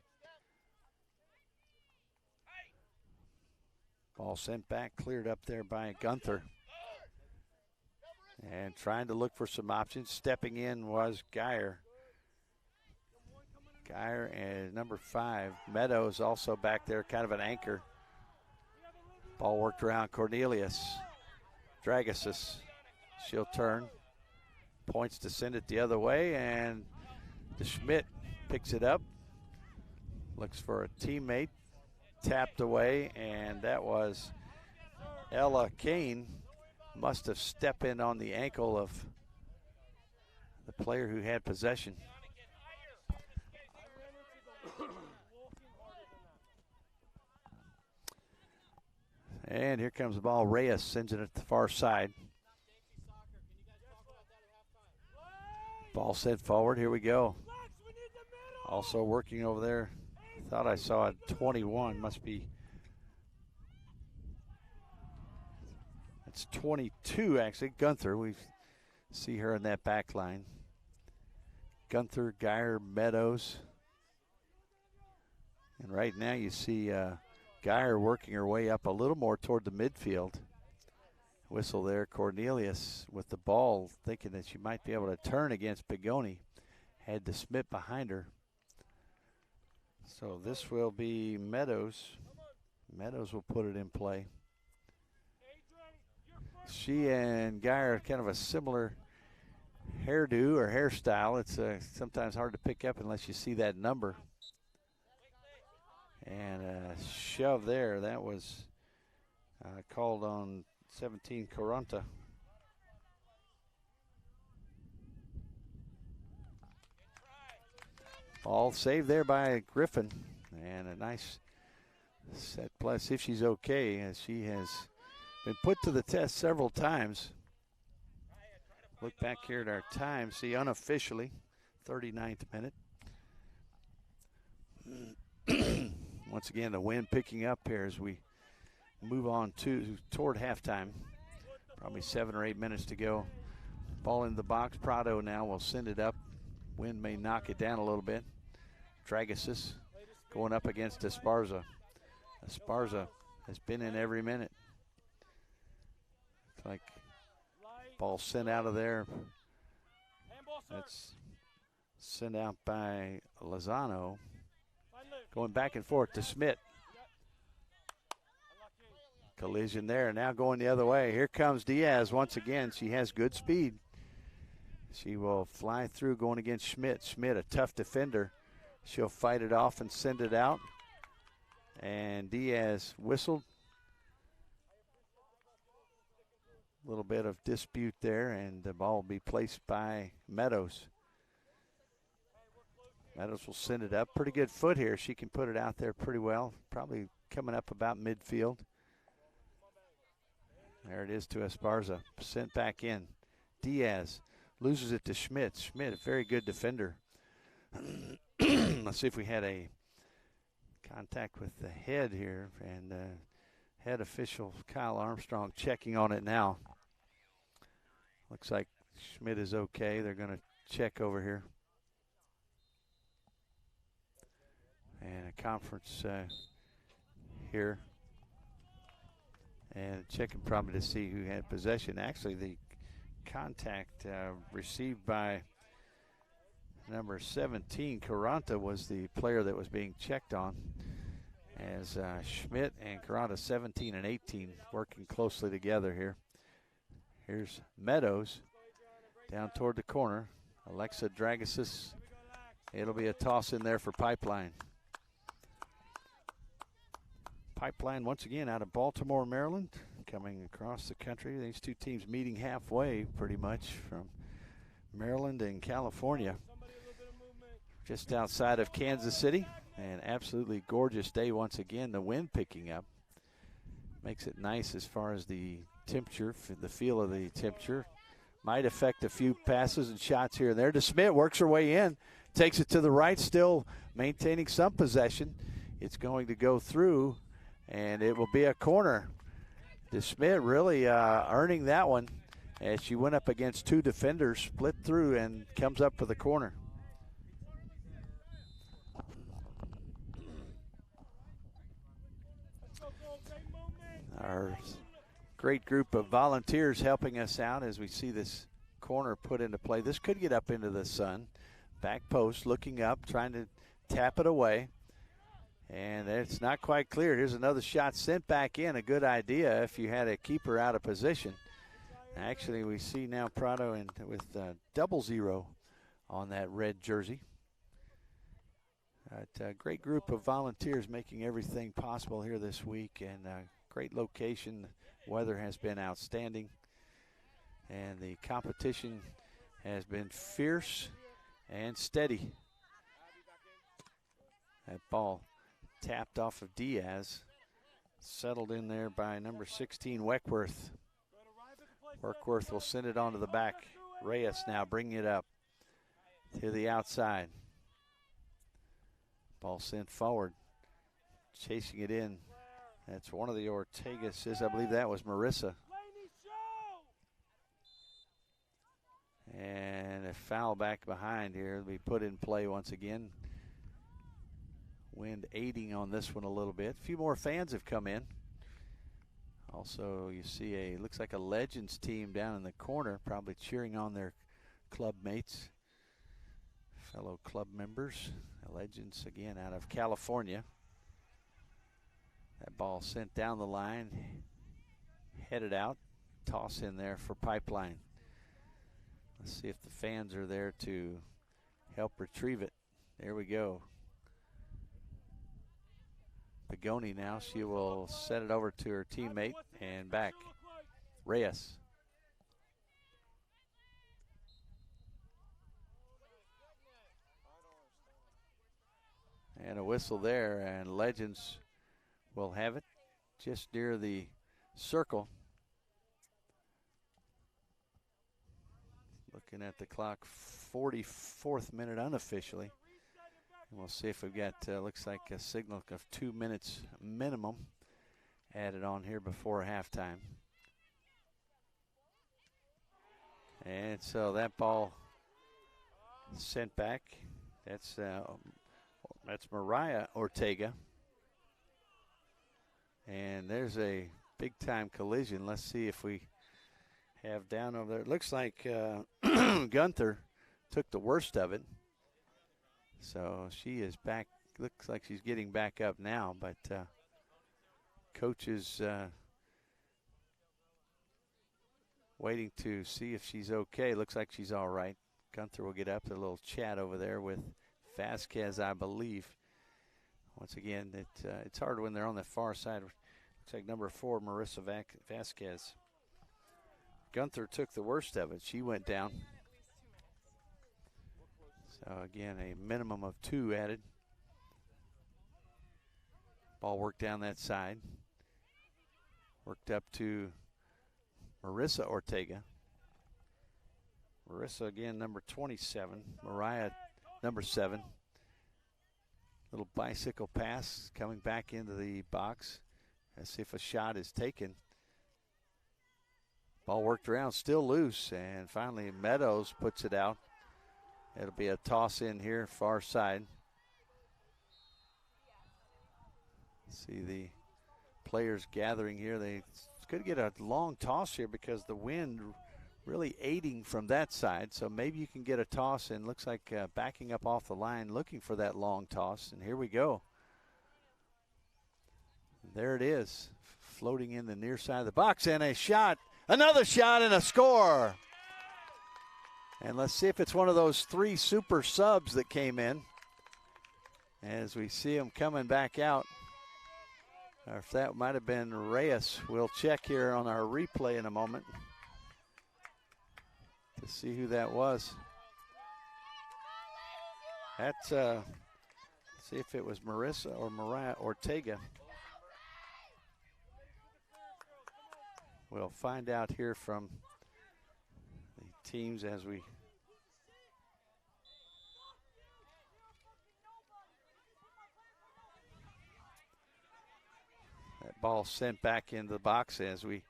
Ball sent back, cleared up there by Gunther. And trying to look for some options. Stepping in was Geyer. Geyer and number 5, Meadows, also back there, kind of an anchor. Ball worked around Cornelius. Dragasis, she'll turn. Points to send it the other way, and DeSmit picks it up. Looks for a teammate. Tapped away, and that was Ella Kane. Must have stepped in on the ankle of the player who had possession. And here comes the ball. Reyes sends it at the far side. Ball sent forward. Here we go. Also working over there, thought I saw it 21. Must be. It's 22, actually. Gunther. We see her in that back line. Gunther, Geyer, Meadows. And right now you see Geyer working her way up a little more toward the midfield. Whistle there. Cornelius with the ball, thinking that she might be able to turn against Pagoni. Had DeSmit behind her. So this will be Meadows. Meadows will put it in play. She and Geyer kind of a similar hairdo or hairstyle. It's sometimes hard to pick up unless you see that number. And a shove there. That was called on 17 Corunta. Ball saved there by Griffin. And a nice set play. See if she's okay, as she has been put to the test several times. Look back here at our time. See, unofficially, 39th minute. Once again, the wind picking up here as we move on toward halftime. Probably 7 or 8 minutes to go. Ball in the box. Prado now will send it up. Wind may knock it down a little bit. Dragasis going up against Esparza. Esparza has been in every minute. Looks like ball sent out of there. That's sent out by Lozano. Going back and forth to Schmidt. Collision there. Now going the other way. Here comes Diaz once again. She has good speed. She will fly through going against Schmidt. Schmidt, a tough defender. She'll fight it off and send it out. And Diaz whistled. A little bit of dispute there, and the ball will be placed by Meadows. Meadows will send it up. Pretty good foot here. She can put it out there pretty well. Probably coming up about midfield. There it is to Esparza. Sent back in. Diaz loses it to Schmidt. Schmidt, a very good defender. Let's see if we had a contact with the head here. And head official Kyle Armstrong checking on it now. Looks like Schmidt is okay. They're going to check over here. And a conference here. And checking probably to see who had possession. Actually, the contact received by number 17, Caranta, was the player that was being checked on. As Schmidt and Caranta, 17 and 18, working closely together here. Here's Meadows down toward the corner. Alexa Dragasis. It'll be a toss in there for Pipeline. Pipeline once again out of Baltimore, Maryland, coming across the country. These two teams meeting halfway pretty much from Maryland and California. Just outside of Kansas City. An absolutely gorgeous day once again. The wind picking up. Makes it nice as far as the temperature, the feel of the temperature. Might affect a few passes and shots here and there. DeSmit works her way in. Takes it to the right, still maintaining some possession. It's going to go through, and it will be a corner. DeSmit really earning that one as she went up against two defenders, split through, and comes up for the corner. Our great group of volunteers helping us out as we see this corner put into play. This could get up into the sun. Back post, looking up, trying to tap it away. And it's not quite clear. Here's another shot sent back in. A good idea if you had a keeper out of position. Actually, we see now Prado with 00 on that red jersey. A great group of volunteers making everything possible here this week, and great location. Weather has been outstanding, and the competition has been fierce and steady. That ball tapped off of Diaz, settled in there by number 16, Weckworth. Weckworth will send it onto the back. Reyes now bringing it up to the outside. Ball sent forward. Chasing it in. That's one of the Ortegas. I believe that was Marissa. And a foul back behind here. It'll be put in play once again. Wind aiding on this one a little bit. A few more fans have come in. Also, you see looks like a Legends team down in the corner, probably cheering on their club mates, fellow club members. Legends again out of California. That ball sent down the line, headed out, toss in there for Pipeline. Let's see if the fans are there to help retrieve it. There we go. Pagoni now, she will set it over to her teammate and back. Reyes. And a whistle there, and Legends will have it just near the circle. Looking at the clock, 44th minute unofficially. And we'll see if we've got, looks like a signal of 2 minutes minimum added on here before halftime. And so that ball sent back. That's Mariah Ortega. And there's a big-time collision. Let's see if we have down over there. It looks like Gunther took the worst of it. So she is back. Looks like she's getting back up now, but coach is waiting to see if she's okay. Looks like she's all right. Gunther will get up. A little chat over there with Vasquez, I believe. Once again, it's hard when they're on the far side. Looks like number 4, Marissa Vasquez. Gunther took the worst of it. She went down. So again, a minimum of 2 added. Ball worked down that side. Worked up to Marissa Ortega. Marissa again, number 27. Mariah, number 7. Little bicycle pass coming back into the box. Let's see if a shot is taken. Ball worked around, still loose, and finally Meadows puts it out. It'll be a toss in here, far side. See the players gathering here. It's going to get a long toss here because the wind really aiding from that side. So maybe you can get a toss, and looks like backing up off the line, looking for that long toss. And here we go. There it is, floating in the near side of the box, and a shot. Another shot and a score. And let's see if it's one of those 3 super subs that came in. As we see them coming back out. Or if that might have been Reyes. We'll check here on our replay in a moment to see who that was. That's, see if it was Marissa or Mariah Ortega. We'll find out here from the teams as we that ball sent back into the box as we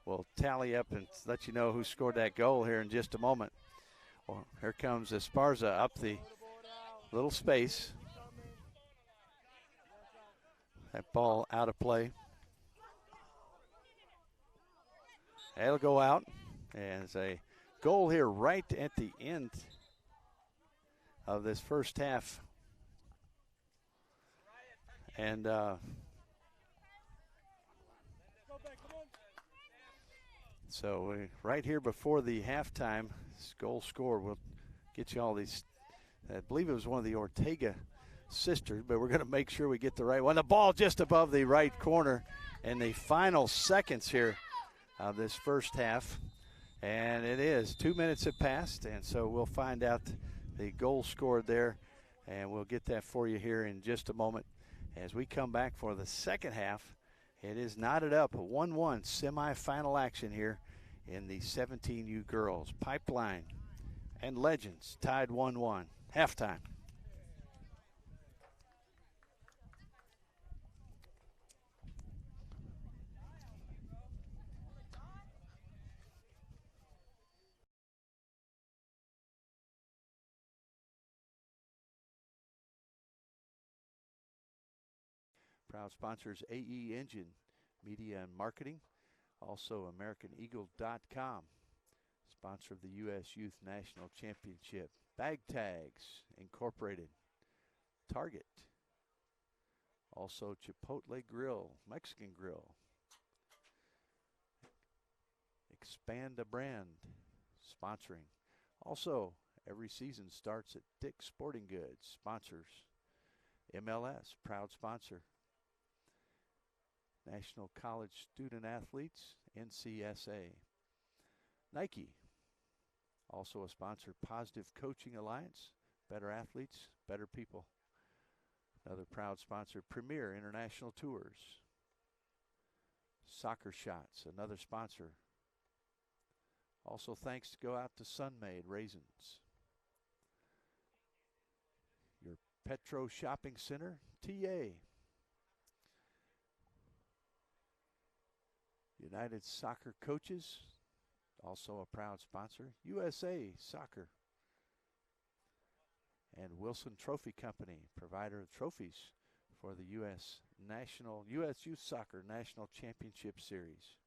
will tally up and let you know who scored that goal here in just a moment. Well, here comes Esparza up the little space. That ball out of play. That'll go out as a goal here right at the end of this first half. And so right here before the halftime goal score, we'll get you all these. I believe it was one of the Ortega sisters, but we're going to make sure we get the right one. The ball just above the right corner in the final seconds here of this first half. And it is 2 minutes have passed, and so we'll find out the goal scored there, and we'll get that for you here in just a moment. As we come back for the second half, it is knotted up, 1-1 semifinal action here in the 17U girls. Pipeline and Legends tied 1-1. Halftime. Proud sponsors AE Engine, Media and Marketing. Also AmericanEagle.com, sponsor of the U.S. Youth National Championship. Bag Tags Incorporated, Target. Also Chipotle Grill, Mexican Grill. Expand a Brand, sponsoring. Also, every season starts at Dick's Sporting Goods, sponsors. MLS, proud sponsor. National College Student Athletes, NCSA. Nike, also a sponsor. Positive Coaching Alliance, better athletes, better people. Another proud sponsor, Premier International Tours. Soccer Shots, another sponsor. Also thanks to go out to Sun-Maid Raisins. Your Petro Shopping Center, TA. United Soccer Coaches, also a proud sponsor. USA Soccer. And Wilson Trophy Company, provider of trophies for the U.S. Youth Soccer National Championship Series.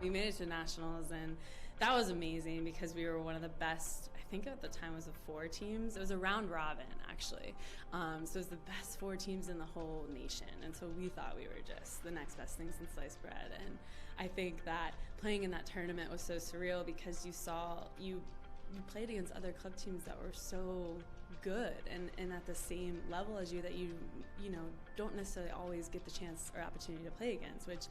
We made it to nationals, and that was amazing because we were one of the best. I think at the time it was 4 teams. It was a round robin, actually. So it was the best 4 teams in the whole nation, and so we thought we were just the next best thing since sliced bread. And I think that playing in that tournament was so surreal because you played against other club teams that were so good and at the same level as you that you don't necessarily always get the chance or opportunity to play against, which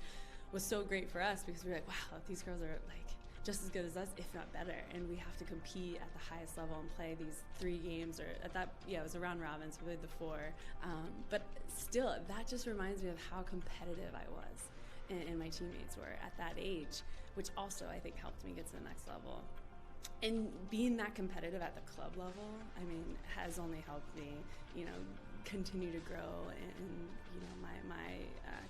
was so great for us because we were like, wow, these girls are like just as good as us, if not better, and we have to compete at the highest level and play these 3 games, or at that, it was a round robin, so we played the 4. But still, that just reminds me of how competitive I was and my teammates were at that age, which also I think helped me get to the next level. And being that competitive at the club level, I mean, has only helped me, continue to grow in my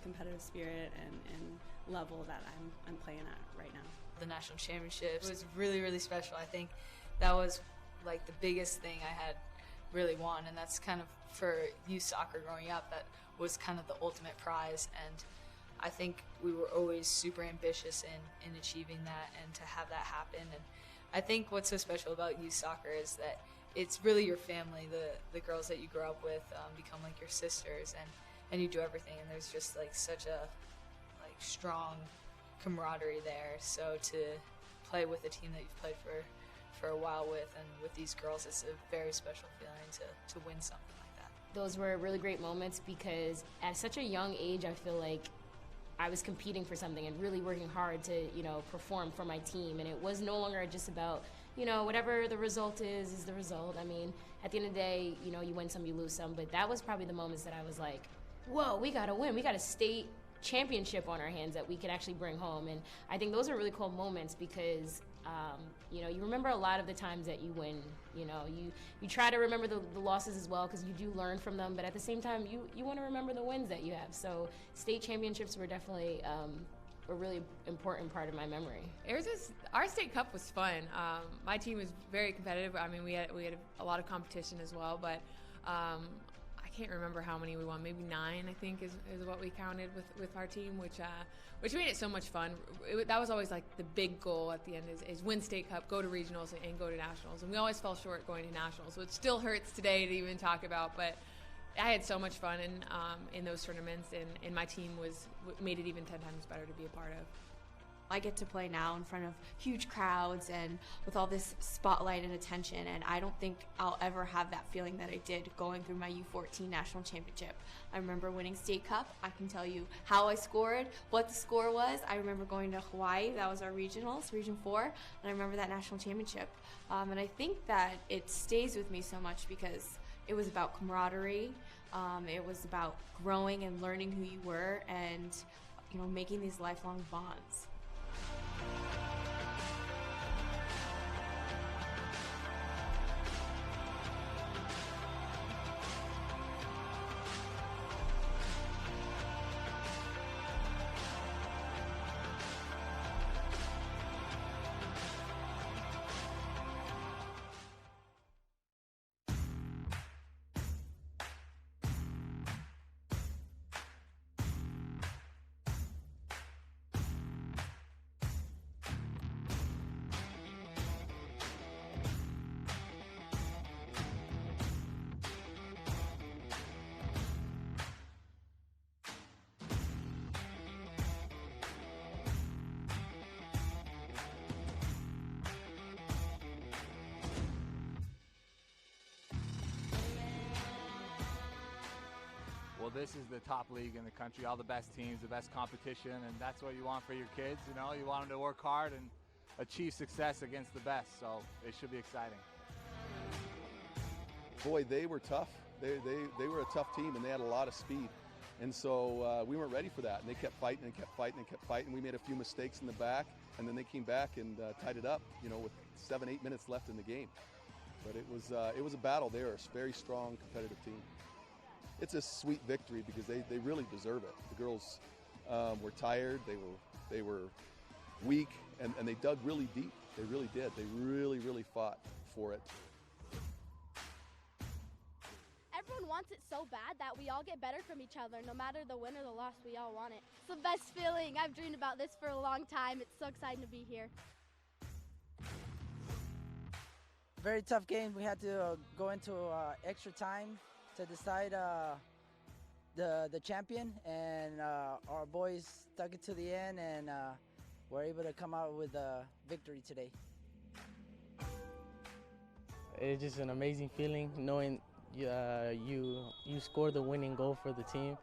competitive spirit and level that I'm playing at right now. The national championships was really, really special. I think that was like the biggest thing I had really won, and that's kind of for youth soccer growing up, that was kind of the ultimate prize. And I think we were always super ambitious in achieving that and to have that happen. And I think what's so special about youth soccer is that it's really your family. The girls that you grow up with become like your sisters, and you do everything, and there's just like such a strong camaraderie there. So to play with a team that you've played for a while with, and with these girls, it's a very special feeling to win something like that. Those were really great moments because at such a young age, I feel like I was competing for something and really working hard to, perform for my team. And it was no longer just about, whatever the result is the result. I mean, at the end of the day, you win some, you lose some. But that was probably the moments that I was like, whoa, we got to win. We got a state championship on our hands that we can actually bring home. And I think those are really cool moments because, you remember a lot of the times that you win. You try to remember the losses as well because you do learn from them. But at the same time, you want to remember the wins that you have. So state championships were definitely a really important part of my memory. Our state cup was fun. My team was very competitive. I mean, we had a lot of competition as well, but I can't remember how many we won. Maybe 9, I think, is what we counted with our team, which made it so much fun. That was always like the big goal at the end is win state cup, go to regionals, and go to nationals. And we always fell short going to nationals, which still hurts today to even talk about. But I had so much fun in those tournaments, and my team made it even 10 times better to be a part of. I get to play now in front of huge crowds and with all this spotlight and attention, and I don't think I'll ever have that feeling that I did going through my U14 national championship. I remember winning state cup. I can tell you how I scored, what the score was. I remember going to Hawaii. That was our regionals, Region 4, and I remember that national championship. And I think that it stays with me so much because it was about camaraderie. It was about growing and learning who you were and, you know, making these lifelong bonds. Well, this is the top league in the country, all the best teams, the best competition, and that's what you want for your kids. You know, you want them to work hard and achieve success against the best, so it should be exciting. Boy, they were tough. They were a tough team, and they had a lot of speed. And so we weren't ready for that, and they kept fighting and kept fighting and kept fighting. We made a few mistakes in the back, and then they came back and tied it up, you know, with 7-8 minutes left in the game. But it was a battle. They were a very strong, competitive team. It's a sweet victory because they really deserve it. The girls were tired, they were weak, and they dug really deep. They really did. They really fought for it. Everyone wants it so bad that we all get better from each other. No matter the win or the loss, we all want it. It's the best feeling. I've dreamed about this for a long time. It's so exciting to be here. Very tough game. We had to go into extra time to decide the champion, and our boys stuck it to the end, and were able to come out with a victory today. It's just an amazing feeling knowing you scored the winning goal for the team.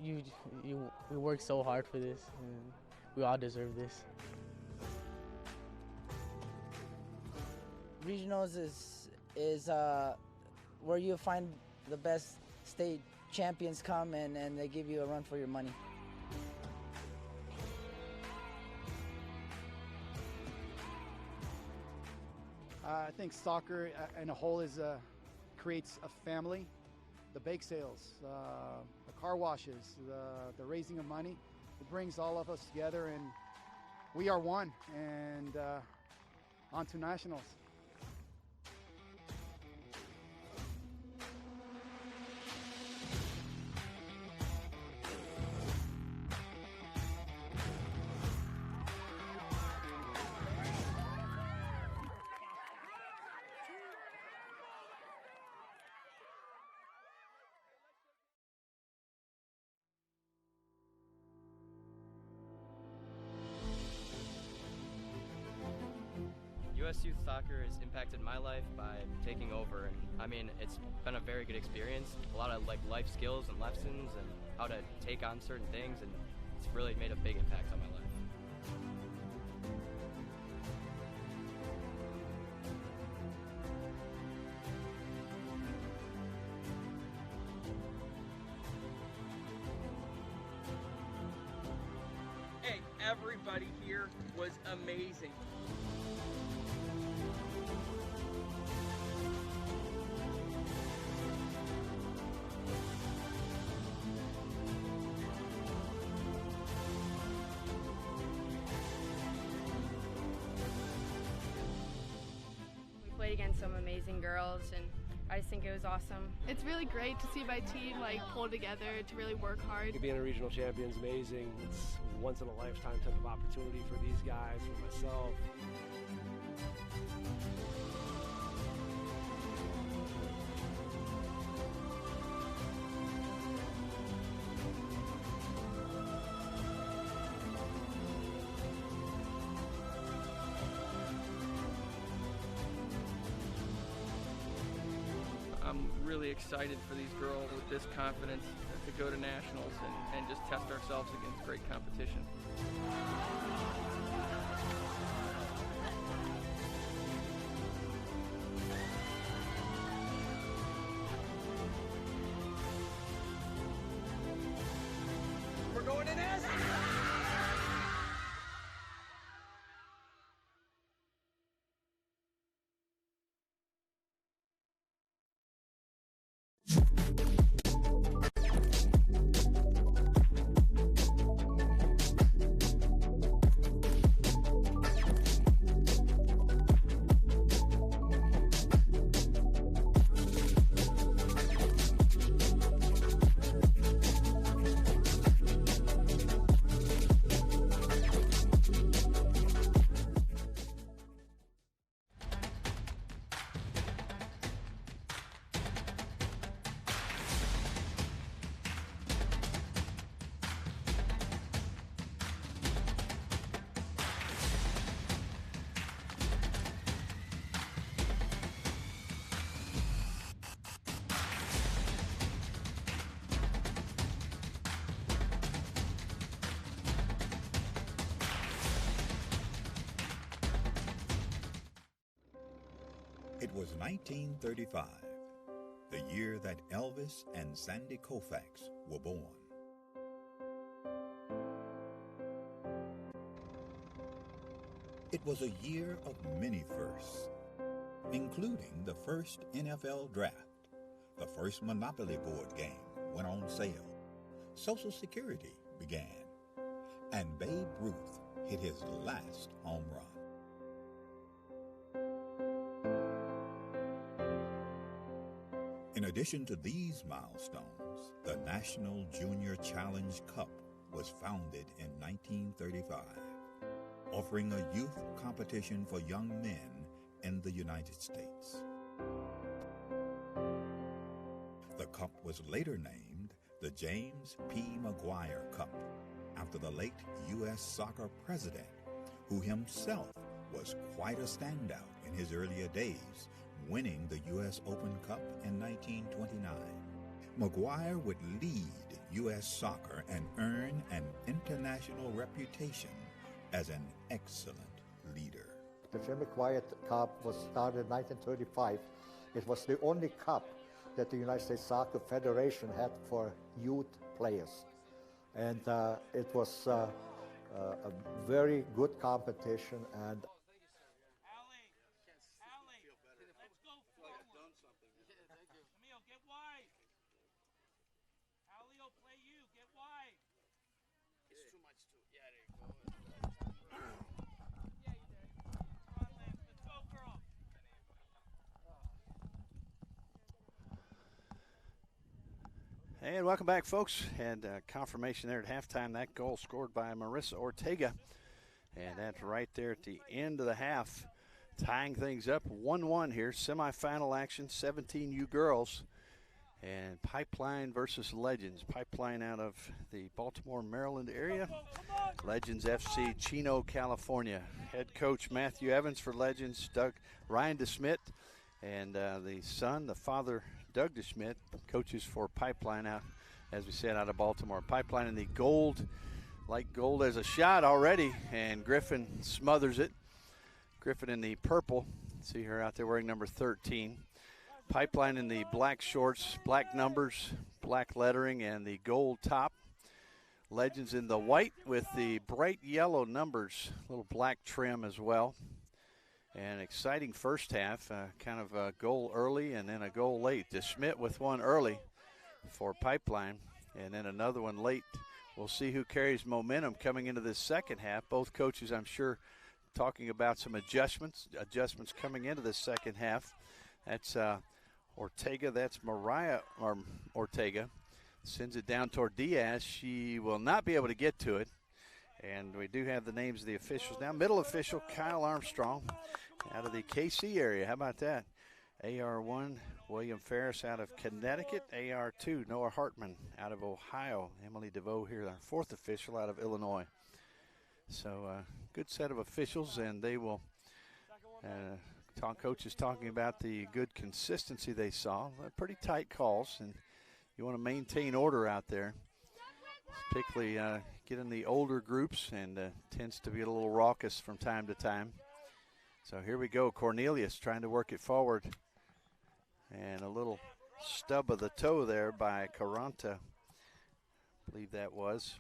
We worked so hard for this, and we all deserve this. Regionals is where you find the best state champions come and they give you a run for your money. I think soccer in a whole creates a family. The bake sales, the car washes, the raising of money, it brings all of us together, and we are one, and on to nationals. US Youth Soccer has impacted my life by taking over, and I mean, it's been a very good experience. A lot of like life skills and lessons and how to take on certain things, and it's really made a big impact on my life. Hey, everybody here was amazing. Played against some amazing girls, and I just think it was awesome. It's really great to see my team pull together to really work hard. Being a regional champion is amazing. It's a once in a lifetime type of opportunity for these guys, for myself. I'm really excited for these girls with this confidence to go to nationals and just test ourselves against great competition. We're going to nationals! It was 1935, the year that Elvis and Sandy Koufax were born. It was a year of many firsts, including the first NFL draft, the first Monopoly board game went on sale, Social Security began, and Babe Ruth hit his last home run. In addition to these milestones, the National Junior Challenge Cup was founded in 1935, offering a youth competition for young men in the United States. The cup was later named the James P. McGuire Cup, after the late U.S. soccer president, who himself was quite a standout in his earlier days, winning the U.S. Open Cup in 1929. McGuire would lead U.S. soccer and earn an international reputation as an excellent leader. The Jim McGuire Cup was started in 1935. It was the only cup that the United States Soccer Federation had for youth players. And it was a very good competition. And And welcome back, folks. And confirmation there at halftime, that goal scored by Marissa Ortega. And that's right there at the end of the half, tying things up 1-1 here. Semifinal action, 17U girls. And Pipeline versus Legends. Pipeline out of the Baltimore, Maryland area. Legends FC, Chino, California. Head coach Matthew Evans for Legends, Ryan DeSmit. And the father, Doug DeSmit, coaches for Pipeline out, as we said, out of Baltimore. Pipeline in the gold, like gold as a shot already, and Griffin smothers it. Griffin in the purple. See her out there wearing number 13. Pipeline in the black shorts, black numbers, black lettering, and the gold top. Legends in the white with the bright yellow numbers, little black trim as well. An exciting first half, kind of a goal early and then a goal late. DeSmit with one early for Pipeline, and then another one late. We'll see who carries momentum coming into this second half. Both coaches, I'm sure, talking about some adjustments coming into this second half. That's Ortega. That's Mariah Ortega. Sends it down toward Diaz. She will not be able to get to it. And we do have the names of the officials now. Middle official, Kyle Armstrong, out of the KC area. How about that? AR1, William Ferris out of Connecticut. AR2, Noah Hartman out of Ohio. Emily DeVoe here, our fourth official out of Illinois. So good set of officials, and they will Coach is talking about the good consistency they saw. Pretty tight calls, and you want to maintain order out there. Particularly get in the older groups, and tends to be a little raucous from time to time. So here we go. Cornelius trying to work it forward. And a little stub of the toe there by Caranta. I believe that was.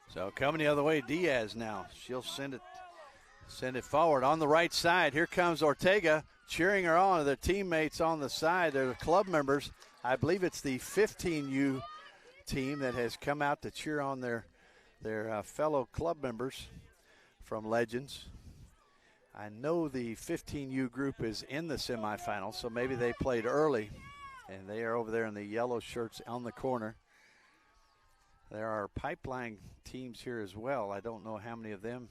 So coming the other way, Diaz now. She'll send it forward on the right side. Here comes Ortega cheering her on. Their teammates on the side. They're the club members. I believe it's the 15U team that has come out to cheer on their fellow club members from Legends. I know the 15U group is in the semifinals, so maybe they played early, and they are over there in the yellow shirts on the corner. There are pipeline teams here as well. I don't know how many of them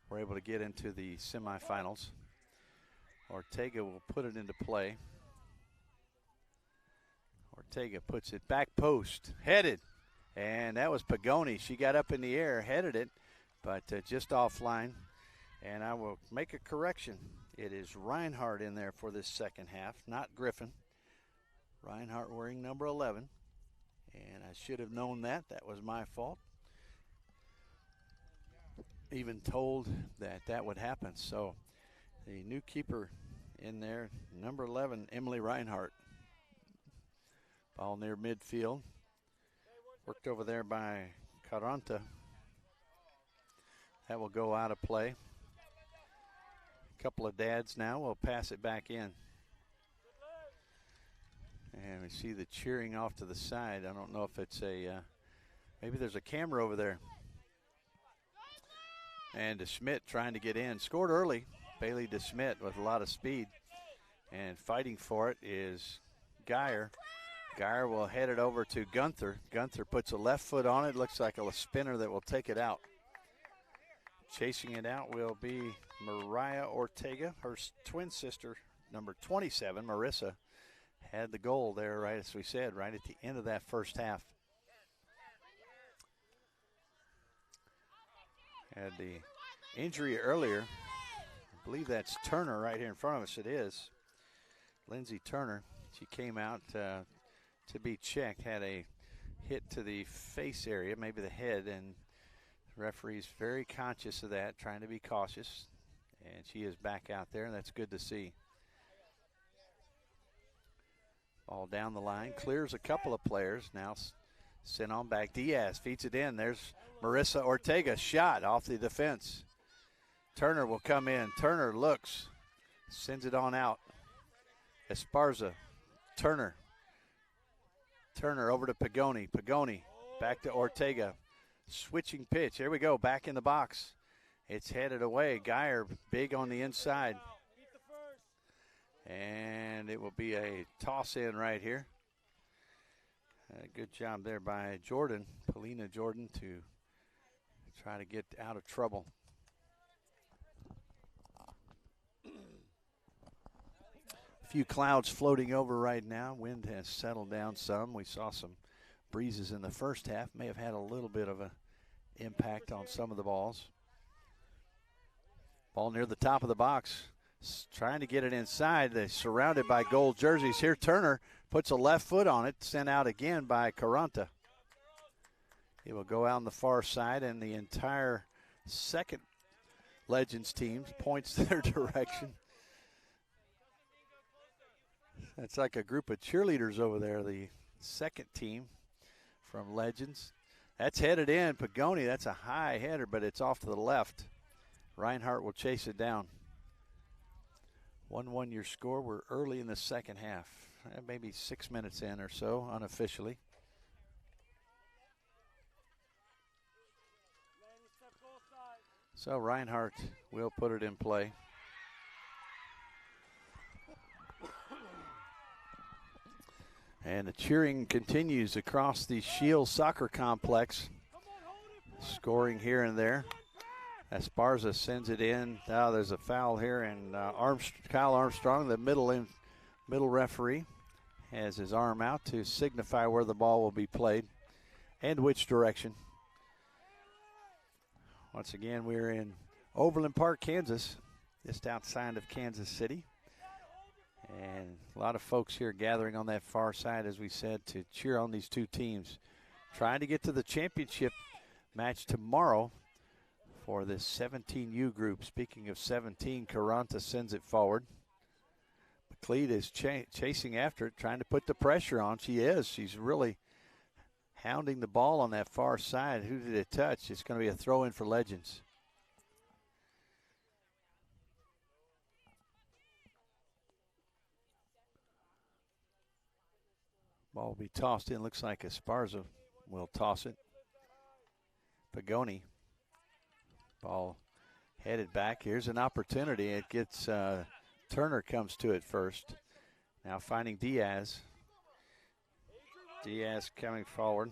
were able to get into the semifinals. Ortega will put it into play. Ortega puts it back post, headed, and that was Pagoni. She got up in the air, headed it, but just offline. And I will make a correction. It is Reinhardt in there for this second half, not Griffin. Reinhardt wearing number 11. And I should have known that. That was my fault. Even told that that would happen. So the new keeper in there, number 11, Emily Reinhardt. Ball near midfield. Worked over there by Caranta. That will go out of play. Couple of dads now will pass it back in. And we see the cheering off to the side. I don't know if it's maybe there's a camera over there. And DeSmit trying to get in. Scored early. Bailey DeSmit with a lot of speed. And fighting for it is Geyer. Geyer will head it over to Gunther. Gunther puts a left foot on it. Looks like a spinner that will take it out. Chasing it out will be Mariah Ortega. Her twin sister, number 27, Marissa, had the goal there, right as we said, right at the end of that first half. Had the injury earlier. I believe that's Turner right here in front of us. It is. Lindsey Turner. She came out to be checked. Had a hit to the face area, maybe the head, and the referee's very conscious of that, trying to be cautious. And she is back out there, and that's good to see. All down the line, clears a couple of players. Now sent on back. Diaz feeds it in. There's Marissa Ortega, shot off the defense. Turner will come in. Turner looks, sends it on out. Esparza, Turner. Turner over to Pagoni. Pagoni back to Ortega. Switching pitch. Here we go, back in the box. It's headed away. Geyer big on the inside. And it will be a toss in right here. Good job there by Jordan, Polina Jordan, to try to get out of trouble. A few clouds floating over right now. Wind has settled down some. We saw some breezes in the first half. May have had a little bit of an impact on some of the balls. Ball near the top of the box. Trying to get it inside. They're surrounded by gold jerseys. Here Turner puts a left foot on it. Sent out again by Caranta. It will go out on the far side, and the entire second Legends team points their direction. That's like a group of cheerleaders over there, the second team from Legends. That's headed in. Pagoni, that's a high header, but it's off to the left. Reinhardt will chase it down. 1-1 your score. We're early in the second half, maybe 6 minutes in or so, unofficially. So Reinhardt will put it in play. And the cheering continues across the Shield Soccer Complex. Scoring here and there. Esparza sends it in. Now there's a foul here, and Kyle Armstrong, the middle referee, has his arm out to signify where the ball will be played and which direction. Once again, we're in Overland Park, Kansas, just outside of Kansas City. And a lot of folks here gathering on that far side, as we said, to cheer on these two teams. Trying to get to the championship match tomorrow for this 17U group. Speaking of 17, Caranta sends it forward. McLeod is chasing after it, trying to put the pressure on. She is. She's really hounding the ball on that far side. Who did it touch? It's going to be a throw-in for Legends. Ball will be tossed in. Looks like Esparza will toss it. Pagoni. Ball headed back. Here's an opportunity. It gets Turner comes to it first. Now finding Diaz. Diaz coming forward.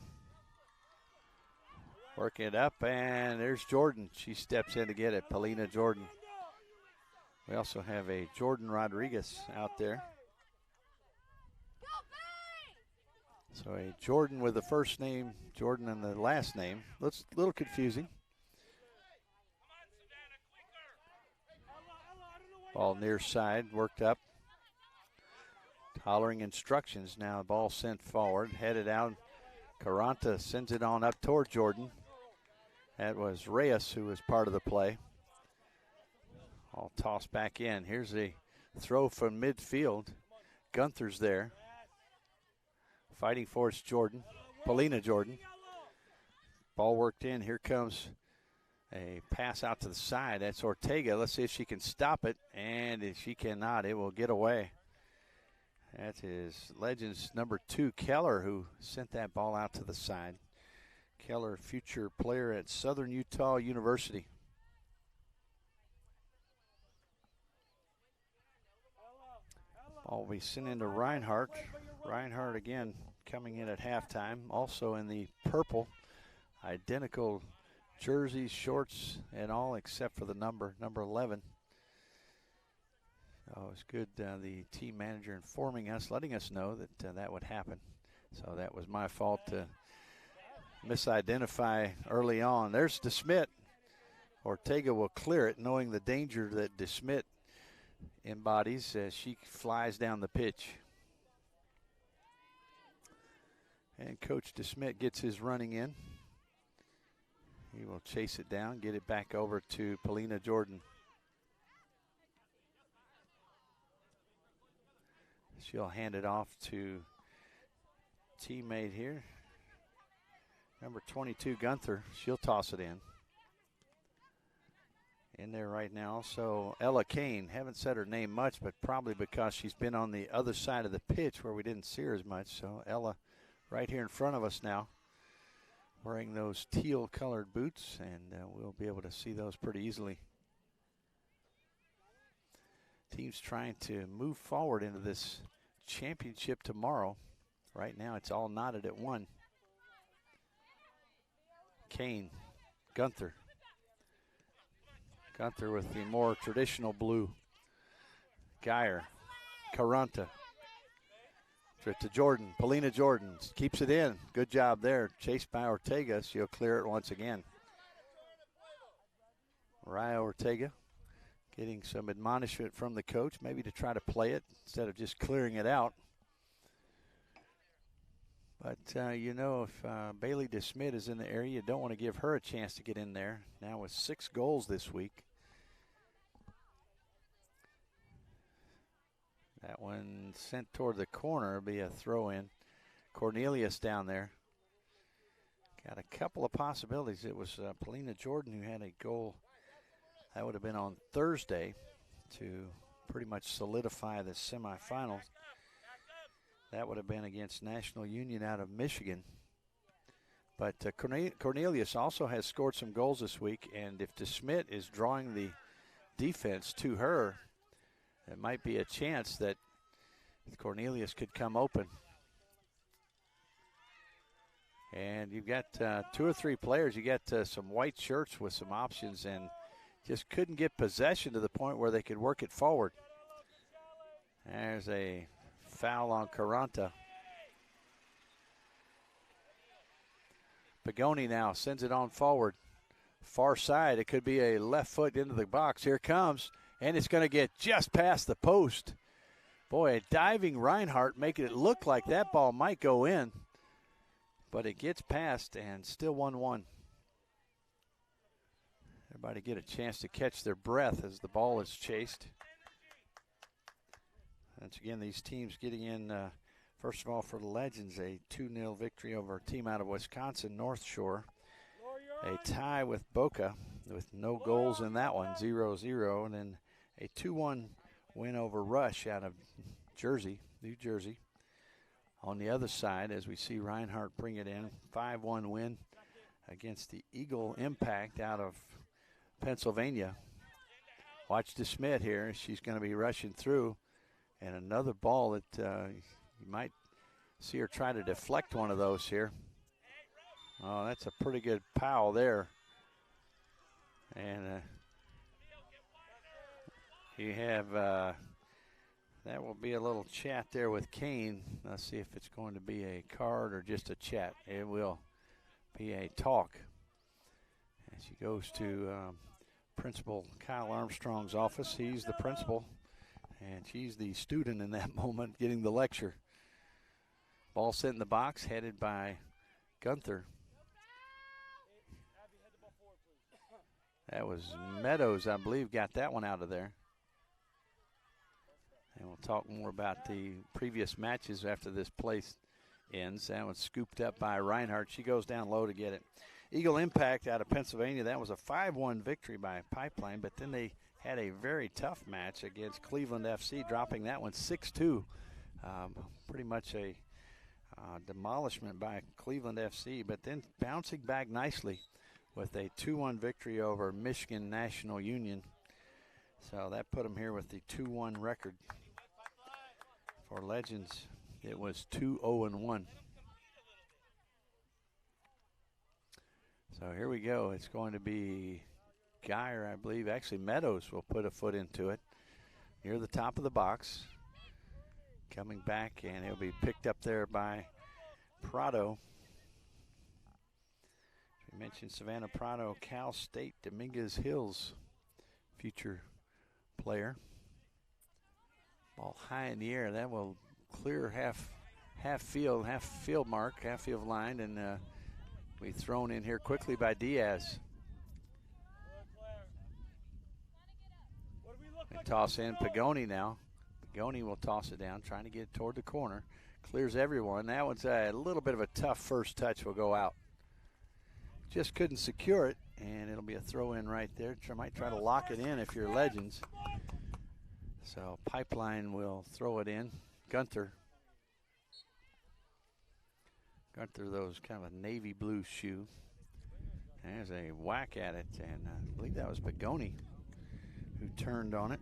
Working it up, and there's Jordan. She steps in to get it. Paulina Jordan. We also have a Jordan Rodriguez out there. So a Jordan with the first name, Jordan and the last name. Looks a little confusing. Ball near side, worked up. Hollering instructions. Now the ball sent forward, headed out. Caranta sends it on up toward Jordan. That was Reyes who was part of the play. All tossed back in. Here's a throw from midfield. Gunther's there. Fighting for it's Jordan. Paulina Jordan. Ball worked in. Here comes a pass out to the side. That's Ortega. Let's see if she can stop it. And if she cannot, it will get away. That is Legends number 2, Keller, who sent that ball out to the side. Keller, future player at Southern Utah University. Ball will be sent into Reinhardt. Reinhardt again coming in at halftime. Also in the purple, identical jerseys, shorts, and all except for the number 11. Oh, it's good, the team manager informing us, letting us know that that would happen. So that was my fault to misidentify early on. There's DeSmit. Ortega will clear it, knowing the danger that DeSmit embodies as she flies down the pitch. And Coach DeSmit gets his running in. He will chase it down, get it back over to Paulina Jordan. She'll hand it off to teammate here. Number 22, Gunther. She'll toss it in. In there right now. So Ella Kane. Haven't said her name much, but probably because she's been on the other side of the pitch where we didn't see her as much. So Ella right here in front of us now, wearing those teal-colored boots, and we'll be able to see those pretty easily. Team's trying to move forward into this championship tomorrow. Right now it's all knotted at 1. Kane, Gunther. Gunther with the more traditional blue. Geyer, Caranta. To Jordan, Paulina Jordan keeps it in. Good job there. Chased by Ortega. She'll clear it once again. Raya Ortega getting some admonishment from the coach, maybe to try to play it instead of just clearing it out. But, you know, if Bailey DeSmit is in the area, you don't want to give her a chance to get in there. Now with 6 goals this week. That one sent toward the corner. It'll be a throw-in. Cornelius down there. Got a couple of possibilities. It was Paulina Jordan who had a goal. That would have been on Thursday to pretty much solidify the semifinals. That would have been against National Union out of Michigan. But Cornelius also has scored some goals this week, and if DeSmit is drawing the defense to her, it might be a chance that Cornelius could come open. And you've got 2 or 3 players. You got some white shirts with some options and just couldn't get possession to the point where they could work it forward. There's a foul on Caranta. Pagoni now sends it on forward. far side. It could be a left foot into the box. Here it comes, and it's going to get just past the post. Boy, a diving Reinhardt making it look like that ball might go in, but it gets past and still 1-1. Everybody get a chance to catch their breath as the ball is chased. Once again, these teams getting in, first of all, for the Legends, a 2-0 victory over a team out of Wisconsin, North Shore. A tie with Boca with no goals in that one, 0-0. And then a 2-1 win over Rush out of Jersey, New Jersey. On the other side, as we see Reinhardt bring it in, 5-1 win against the Eagle Impact out of Pennsylvania. Watch DeSmit here. She's going to be rushing through. And another ball that you might see her try to deflect one of those here. Oh, that's a pretty good pow there. And you have, that will be a little chat there with Kane. Let's see if it's going to be a card or just a chat. It will be a talk. And she goes to Principal Kyle Armstrong's office. He's the principal, and she's the student in that moment getting the lecture. Ball sent in the box, headed by Gunther. That was Meadows, I believe, got that one out of there. And we'll talk more about the previous matches after this place ends. That was scooped up by Reinhardt. She goes down low to get it. Eagle Impact out of Pennsylvania, that was a 5-1 victory by Pipeline, but then they had a very tough match against Cleveland FC, dropping that one 6-2. Pretty much a demolishment by Cleveland FC, but then bouncing back nicely with a 2-1 victory over Michigan National Union. So that put them here with the 2-1 record. For Legends, it was 2-0-1. So here we go. It's going to be Geyer, I believe. Actually, Meadows will put a foot into it near the top of the box. Coming back, and he'll be picked up there by Prado. We mentioned Savannah Prado, Cal State, Dominguez Hills, future player. Ball high in the air. That will clear half field mark, half field line, and be thrown in here quickly by Diaz. They toss in Pagoni now. Pagoni will toss it down, trying to get it toward the corner. Clears everyone. That one's a little bit of a tough first touch, will go out. Just couldn't secure it, and it'll be a throw in right there. Might try to lock it in if you're Legends. So Pipeline will throw it in. Gunther, those kind of a navy blue shoe. There's a whack at it, and I believe that was Pagoni who turned on it.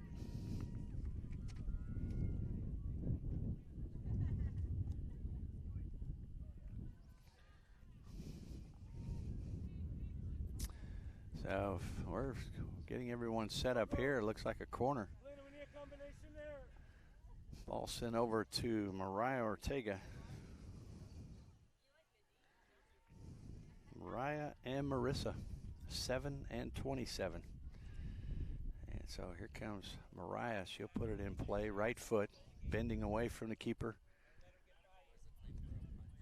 So we're getting everyone set up here. It looks like a corner. Ball sent over to Mariah Ortega. Mariah and Marissa, 7 and 27. And so here comes Mariah. She'll put it in play, right foot, bending away from the keeper.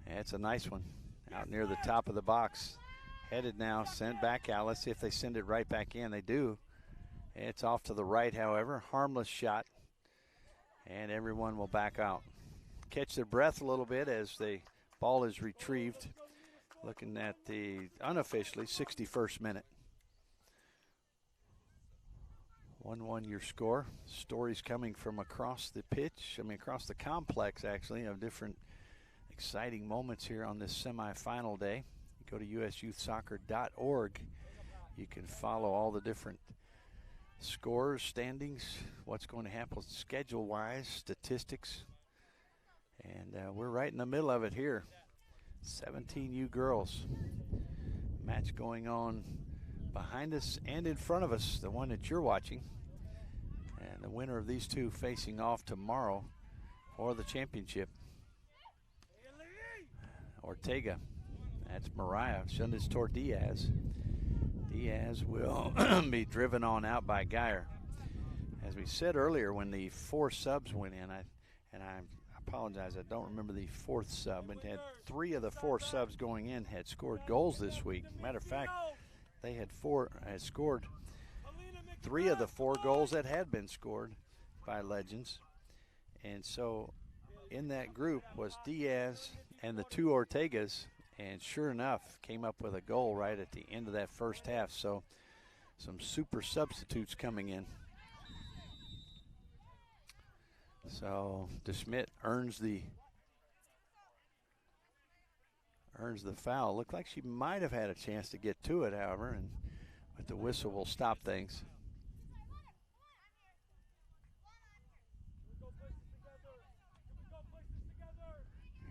And it's a nice one out near the top of the box. Headed now, sent back out. Let's see if they send it right back in. They do. It's off to the right, however. Harmless shot. And everyone will back out. Catch their breath a little bit as the ball is retrieved. Looking at the unofficially 61st minute. 1-1 your score. Stories coming from across the pitch. Across the complex, actually, of different exciting moments here on this semifinal day. You go to usyouthsoccer.org. You can follow all the different scores, standings, what's going to happen schedule-wise, statistics. And we're right in the middle of it here. 17U girls. Match going on behind us and in front of us, the one that you're watching. And the winner of these two facing off tomorrow for the championship. Ortega. That's Mariah. Send this toward Diaz. Diaz will be driven on out by Geyer. As we said earlier, when the 4 subs went in, I apologize, I don't remember the 4th sub, but had 3 of the 4 subs going in had scored goals this week. Matter of fact, they had scored 3 of the 4 goals that had been scored by Legends. And so in that group was Diaz and the 2 Ortegas, and sure enough, came up with a goal right at the end of that first half. So some super substitutes coming in. So DeSmit earns the foul. Looked like she might have had a chance to get to it, however, but the whistle will stop things.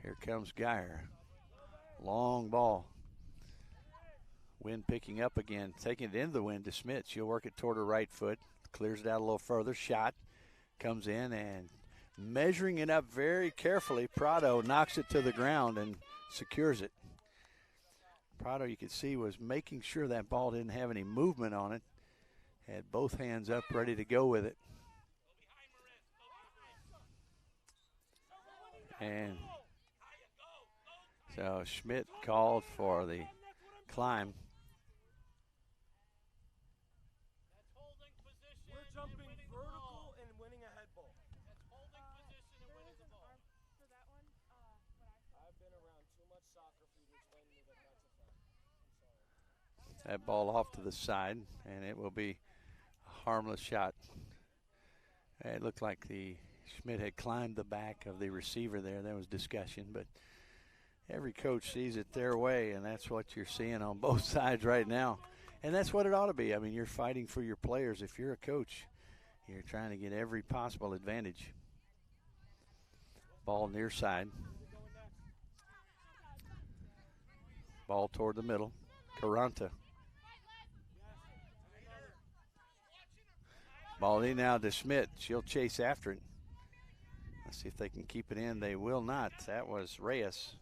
Here comes Geyer. Long ball. Wind picking up again, taking it into the wind to Smith. She'll work it toward her right foot, clears it out a little further. Shot comes in and measuring it up very carefully. Prado knocks it to the ground and secures it. Prado, you could see, was making sure that ball didn't have any movement on it. Had both hands up ready to go with it. And so Schmidt called for the climb. We're jumping vertical and winning a head ball. That's holding position and winning the ball. For that one, I've been around too much soccer for you to explain to me that that's a fact. I'm sorry. That ball off to the side, and it will be a harmless shot. It looked like Schmidt had climbed the back of the receiver there. There was discussion, but every coach sees it their way, and that's what you're seeing on both sides right now. And that's what it ought to be. I mean, you're fighting for your players. If you're a coach, you're trying to get every possible advantage. Ball near side. Ball toward the middle. Caranta. Ball in now to Schmidt. She'll chase after it. Let's see if they can keep it in. They will not. That was Reyes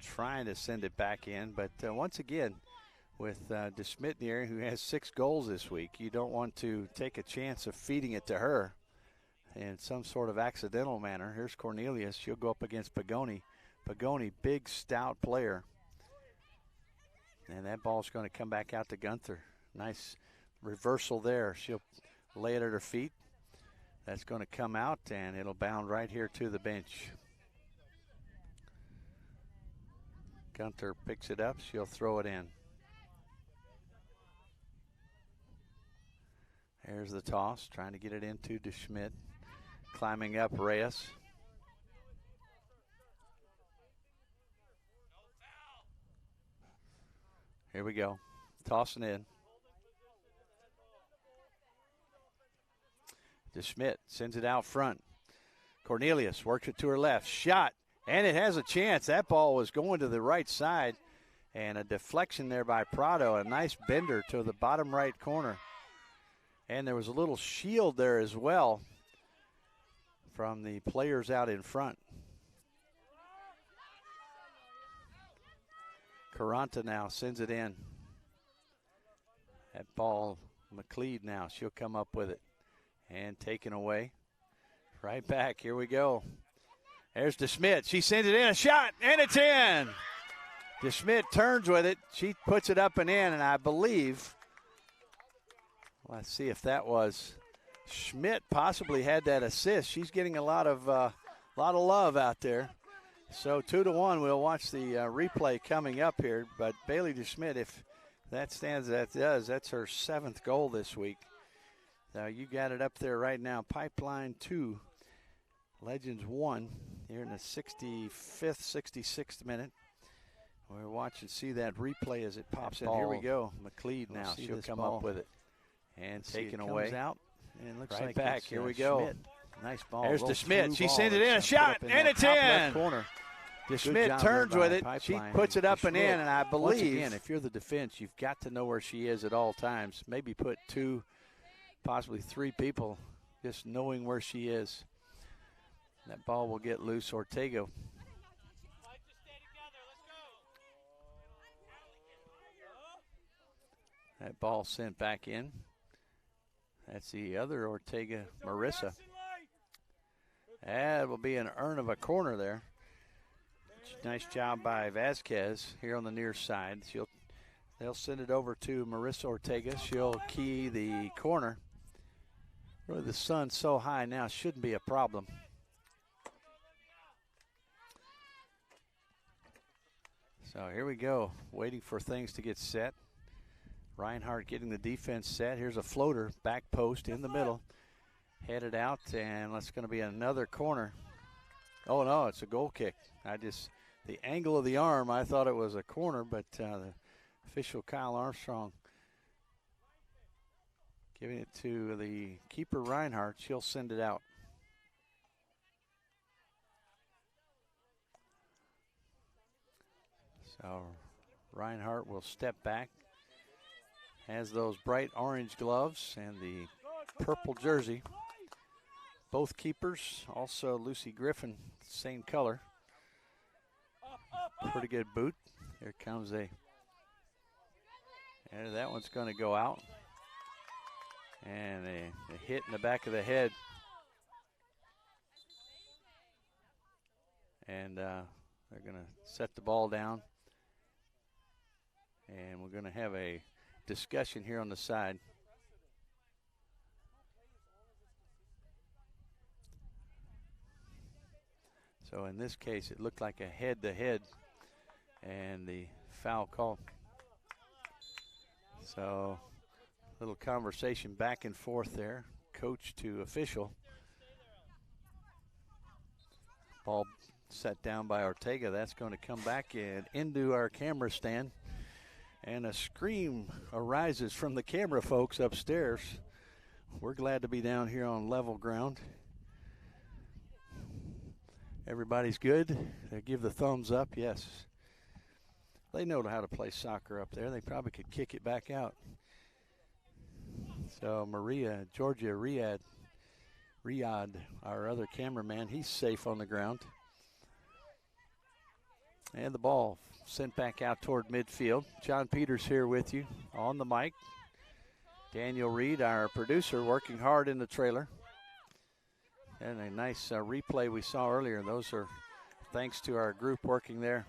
trying to send it back in. But once again, with DeSmit in the area, who has 6 goals this week, you don't want to take a chance of feeding it to her in some sort of accidental manner. Here's Cornelius. She'll go up against Pagoni. Pagoni, big, stout player. And that ball's going to come back out to Gunther. Nice reversal there. She'll lay it at her feet. That's going to come out, and it'll bound right here to the bench. Gunther picks it up. She'll throw it in. There's the toss, trying to get it into DeSmit. Climbing up Reyes. Here we go. Tossing in. DeSmit sends it out front. Cornelius works it to her left. Shot, and it has a chance. That ball was going to the right side, and a deflection there by Prado. A nice bender to the bottom right corner. And there was a little shield there as well from the players out in front. Caranta now sends it in. That ball, McLeod now. She'll come up with it. And taken away. Right back. Here we go. There's DeSmit. She sends it in. A shot, and it's in. DeSmit turns with it. She puts it up and in, and I believe, let's see if that was Schmidt possibly had that assist. She's getting a lot of love out there. So 2-1. We'll watch the replay coming up here. But Bailey DeSmit, if that stands, that does. That's her 7th goal this week. Now you got it up there right now. Pipeline 2, Legends 1. Here in the 65th, 66th minute. We're watching, see that replay as it pops in. Here we go. McLeod now. She'll come up with it. And taken away. Comes out. And it looks right like back. Here we go. Schmidt. Nice ball. There's DeSmit. She sends it in. A shot. And it's in. Corner. DeSmit turns with it. She puts it up and in. And I believe, once again, if you're the defense, you've got to know where she is at all times. Maybe put 2, possibly 3 people just knowing where she is. That ball will get loose. Ortega. That ball sent back in. That's the other Ortega, Marissa. That will be an earn of a corner there. Nice job by Vasquez here on the near side. They'll send it over to Marissa Ortega. She'll key the corner. Really, the sun's so high now, shouldn't be a problem. So here we go, waiting for things to get set. Reinhardt getting the defense set. Here's a floater, back post in the middle. Headed out, and that's going to be another corner. Oh, no, it's a goal kick. The angle of the arm, I thought it was a corner, but the official Kyle Armstrong giving it to the keeper, Reinhardt. She'll send it out. So Reinhardt will step back. Has those bright orange gloves and the purple jersey. Both keepers, also Lucy Griffin, same color. Pretty good boot. Here comes and that one's going to go out. And a hit in the back of the head. And they're going to set the ball down. And we're going to have a discussion here on the side. So in this case, it looked like a head-to-head, and the foul call. So a little conversation back and forth there, coach to official. Ball set down by Ortega. That's going to come back and into our camera stand. And a scream arises from the camera folks upstairs. We're glad to be down here on level ground. Everybody's good. They give the thumbs up, yes. They know how to play soccer up there. They probably could kick it back out. So Georgia Riyadh, our other cameraman, he's safe on the ground. And the ball sent back out toward midfield. John Peters here with you on the mic. Daniel Reed, our producer, working hard in the trailer. And a nice replay we saw earlier. Those are thanks to our group working there.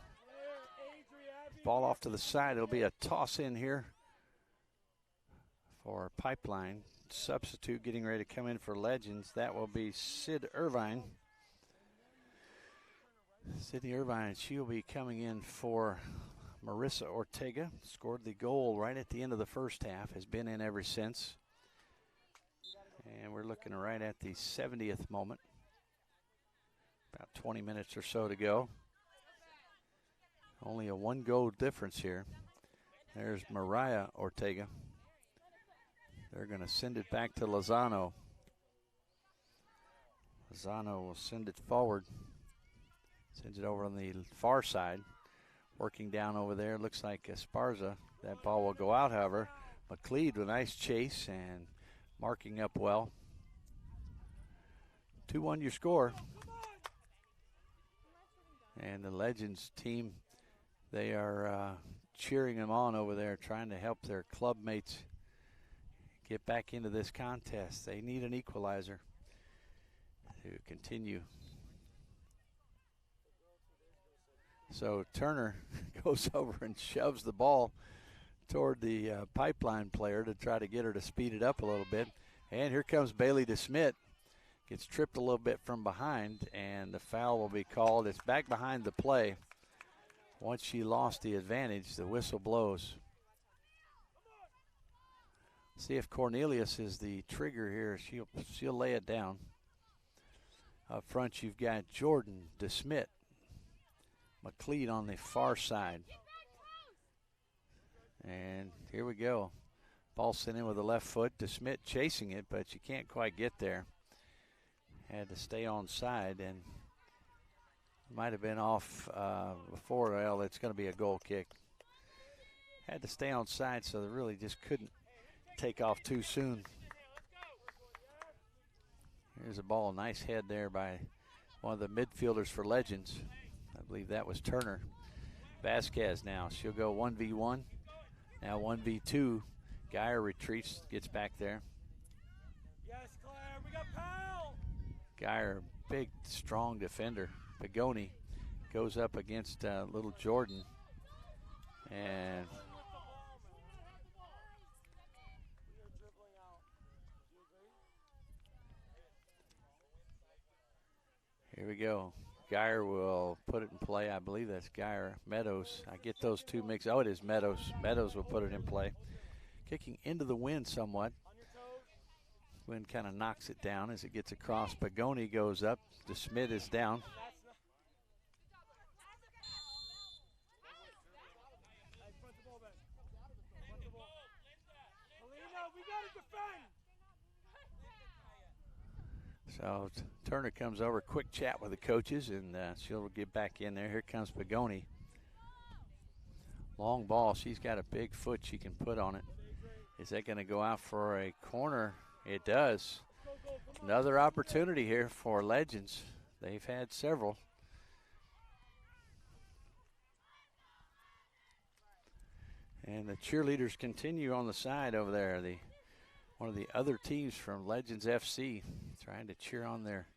Ball off to the side. It'll be a toss in here for Pipeline. Substitute getting ready to come in for Legends. That will be Sid Irvine. Sydney Irvine, she'll be coming in for Marissa Ortega. Scored the goal right at the end of the first half. Has been in ever since. And we're looking right at the 70th moment. About 20 minutes or so to go. Only a 1-goal difference here. There's Mariah Ortega. They're going to send it back to Lozano. Lozano will send it forward. Sends it over on the far side. Working down over there. Looks like Esparza. That ball will go out, however. McLeod with a nice chase and marking up well. 2-1 your score. And the Legends team, they are cheering them on over there, trying to help their club mates get back into this contest. They need an equalizer to continue. So Turner goes over and shoves the ball toward the Pipeline player to try to get her to speed it up a little bit. And here comes Bailey DeSmit. Gets tripped a little bit from behind, and the foul will be called. It's back behind the play. Once she lost the advantage, the whistle blows. See if Cornelius is the trigger here. She'll lay it down. Up front, you've got Jordan DeSmit. McLeod on the far side. And here we go. Ball sent in with the left foot. DeSmit chasing it, but you can't quite get there. Had to stay on side, and might have been off before. Well, it's going to be a goal kick. Had to stay on side, so they really just couldn't take off too soon. Here's a ball. Nice head there by one of the midfielders for Legends. I believe that was Turner. Vasquez now. She'll go 1v1. Now 1v2 Geyer retreats, gets back there. Yes, Claire, we got Powell. Geyer, big, strong defender. Pagoni goes up against little Jordan. And here we go. Geyer will put it in play. I believe that's Geyer. Meadows. I get those two mixed. Oh, it is Meadows. Meadows will put it in play. Kicking into the wind somewhat. Wind kind of knocks it down as it gets across. Pagoni goes up. DeSmit is down. So Turner comes over, quick chat with the coaches, and she'll get back in there. Here comes Pagoni. Long ball. She's got a big foot she can put on it. Is that going to go out for a corner? It does. Another opportunity here for Legends. They've had several. And the cheerleaders continue on the side over there. One of the other teams from Legends FC trying to cheer on their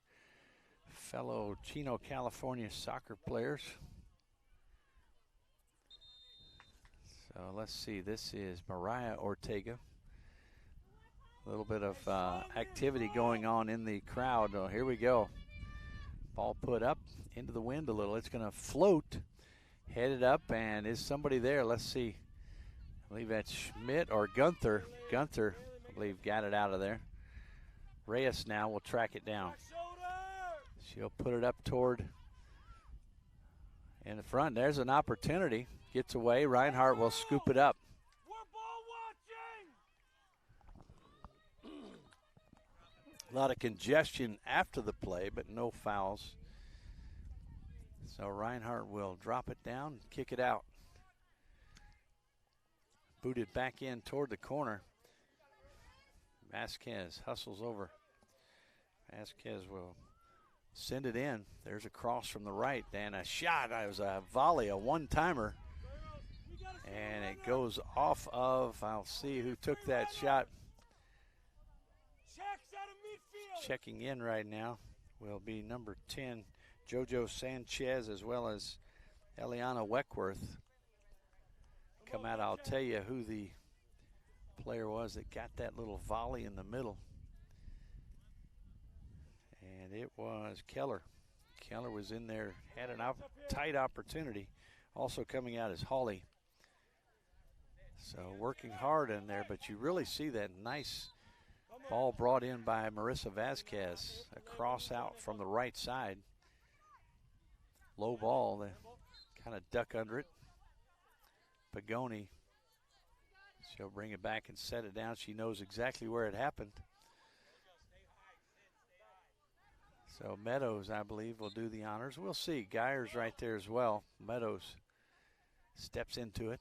fellow Chino, California soccer players. So let's see, this is Mariah Ortega. A little bit of activity going on in the crowd. Oh, here we go. Ball put up into the wind a little. It's going to float, headed up, and is somebody there? Let's see. I believe that's Schmidt or Gunther. Gunther, I believe, got it out of there. Reyes now will track it down. She'll put it up toward in the front. There's an opportunity. Gets away. Reinhardt will scoop it up. A lot of congestion after the play, but no fouls. So Reinhardt will drop it down, kick it out. Booted back in toward the corner. Vasquez hustles over. Vasquez will send it in. There's a cross from the right, and a shot. It was a volley, a one-timer. And it goes off of, I'll see who took that shot. Checking in right now will be number 10, JoJo Sanchez, as well as Eliana Weckworth. Come out, I'll tell you who the player was that got that little volley in the middle. And it was Keller. Keller was in there, had a tight opportunity. Also coming out is Hawley. So working hard in there, but you really see that nice ball brought in by Marissa Vasquez. A cross out from the right side. Low ball, they kind of duck under it. Pagoni, she'll bring it back and set it down. She knows exactly where it happened. So Meadows, I believe, will do the honors. We'll see. Geyer's right there as well. Meadows steps into it.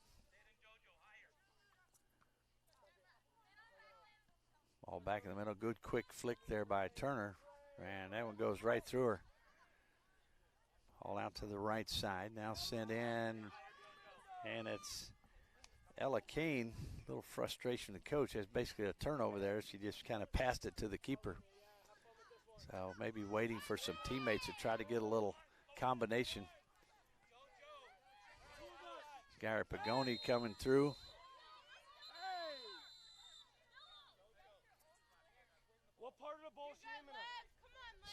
Ball back in the middle. Good quick flick there by Turner. And that one goes right through her. All out to the right side. Now sent in. And it's Ella Kane. A little frustration. The coach has basically a turnover there. She just kind of passed it to the keeper. So maybe waiting for some teammates to try to get a little combination. Gary Pagoni coming through.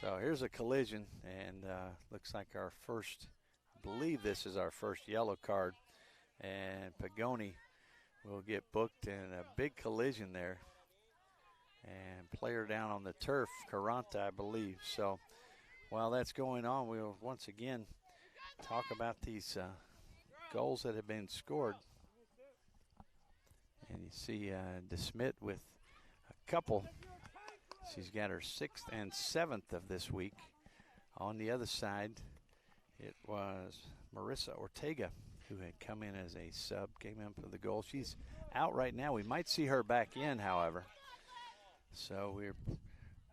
So here's a collision, and looks like our first, I believe this is our first yellow card. And Pagoni will get booked in a big collision there. And player down on the turf, Caranta, I believe. So while that's going on, we'll once again talk about these goals that have been scored. And you see DeSmit with a couple. She's got her 6th and 7th of this week. On the other side, it was Marissa Ortega who had come in as a sub, came in for the goal. She's out right now. We might see her back in, however. So we're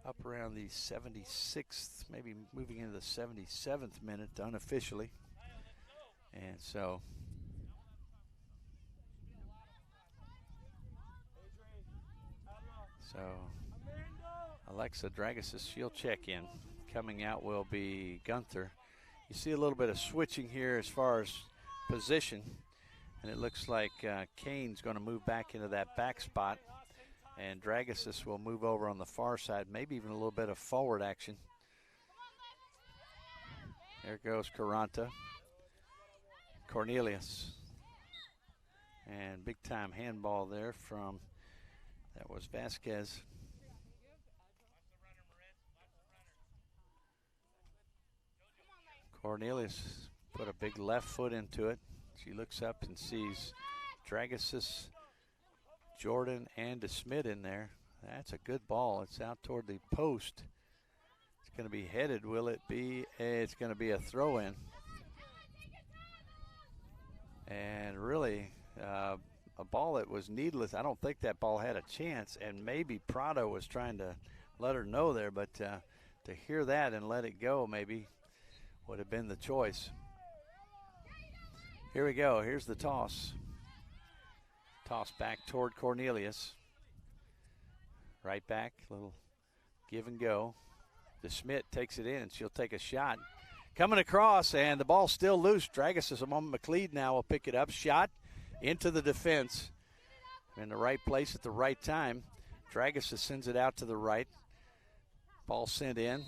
up around the 76th, maybe moving into the 77th minute unofficially. And so So Alexa Dragosis, she'll check in. Coming out will be Gunther. You see a little bit of switching here as far as position, and it looks like Kane's going to move back into that back spot, and Dragosis will move over on the far side, maybe even a little bit of forward action. There goes Caranta. Cornelius. And big time handball there from, that was Vasquez. Cornelius put a big left foot into it. She looks up and sees Dragosis, Jordan, and DeSmit in there. That's a good ball. It's out toward the post. It's going to be headed. Will it be? It's going to be a throw-in. And really, a ball that was needless. I don't think that ball had a chance, and maybe Prado was trying to let her know there, but to hear that and let it go maybe would have been the choice. Here we go. Here's the toss. Toss back toward Cornelius. Right back, little give and go. DeSmit takes it in. She'll take a shot. Coming across, and the ball's still loose. Dragosis, McLeod now will pick it up. Shot into the defense. In the right place at the right time. Dragosis sends it out to the right. Ball sent in.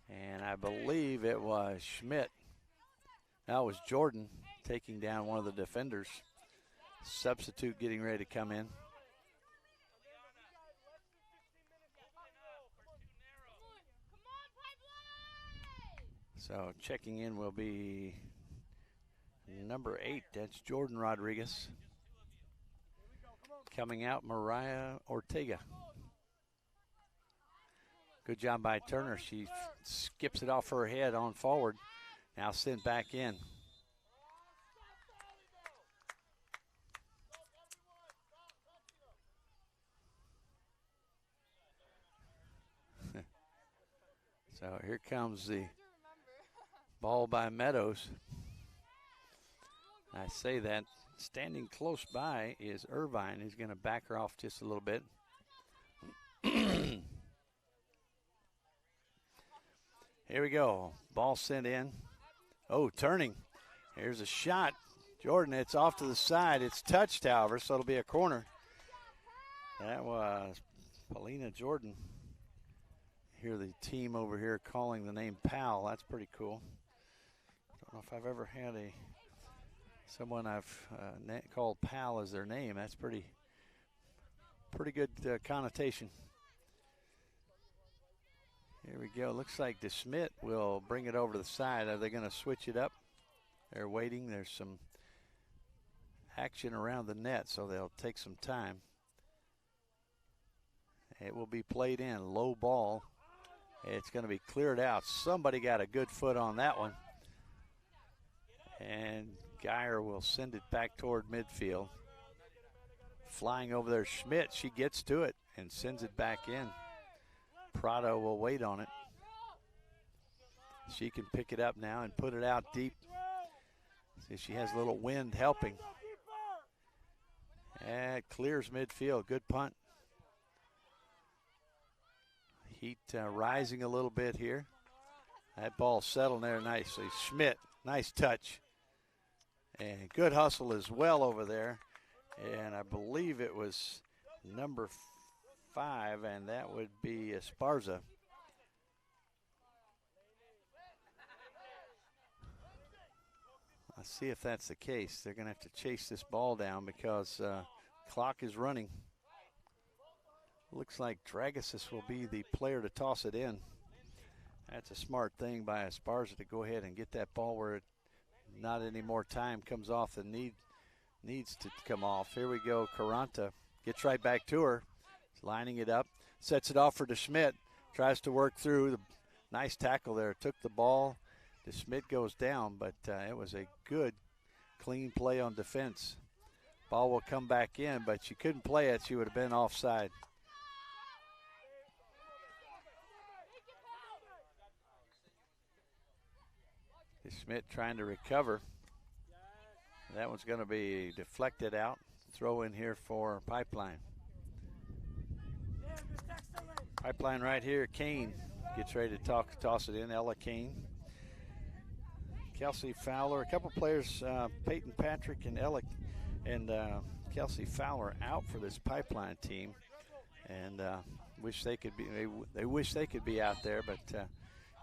And I believe it was Schmidt. That was Jordan taking down one of the defenders. Substitute getting ready to come in. So checking in will be number 8. That's Jordan Rodriguez. Coming out, Mariah Ortega. Good job by Turner. She skips it off her head on forward. Now sent back in. So here comes the ball by Meadows. I say that. Standing close by is Irvine. He's going to back her off just a little bit. Here we go. Ball sent in. Oh, turning. Here's a shot. Jordan, it's off to the side. It's touched, however, so it'll be a corner. That was Paulina Jordan. Hear the team over here calling the name Pal. That's pretty cool. Don't know if I've ever had someone I've called Pal as their name. That's pretty good connotation. Here we go. Looks like DeSmit will bring it over to the side. Are they going to switch it up? They're waiting. There's some action around the net, so they'll take some time. It will be played in. Low ball. It's going to be cleared out. Somebody got a good foot on that one. And Geyer will send it back toward midfield. Flying over there, Schmidt. She gets to it and sends it back in. Prado will wait on it. She can pick it up now and put it out deep. See, she has a little wind helping. And it clears midfield. Good punt. Heat rising a little bit here. That ball settled there nicely. Schmidt, nice touch. And good hustle as well over there. And I believe it was number 5, and that would be Esparza. Let's see if that's the case. They're going to have to chase this ball down because clock is running. Looks like Dragosis will be the player to toss it in. That's a smart thing by Esparza to go ahead and get that ball where it, not any more time comes off than needs to come off. Here we go. Caranta gets right back to her. Lining it up. Sets it off for DeSmit. Tries to work through. Nice tackle there. Took the ball. DeSmit goes down, but it was a good, clean play on defense. Ball will come back in, but she couldn't play it. She would have been offside. DeSmit trying to recover. That one's going to be deflected out. Throw in here for Pipeline. Pipeline right here. Kane gets ready to toss it in. Ella Kane. Kelsey Fowler. A couple players, Peyton Patrick and Kelsey Fowler out for this Pipeline team. And wish they could be. They wish they could be out there, but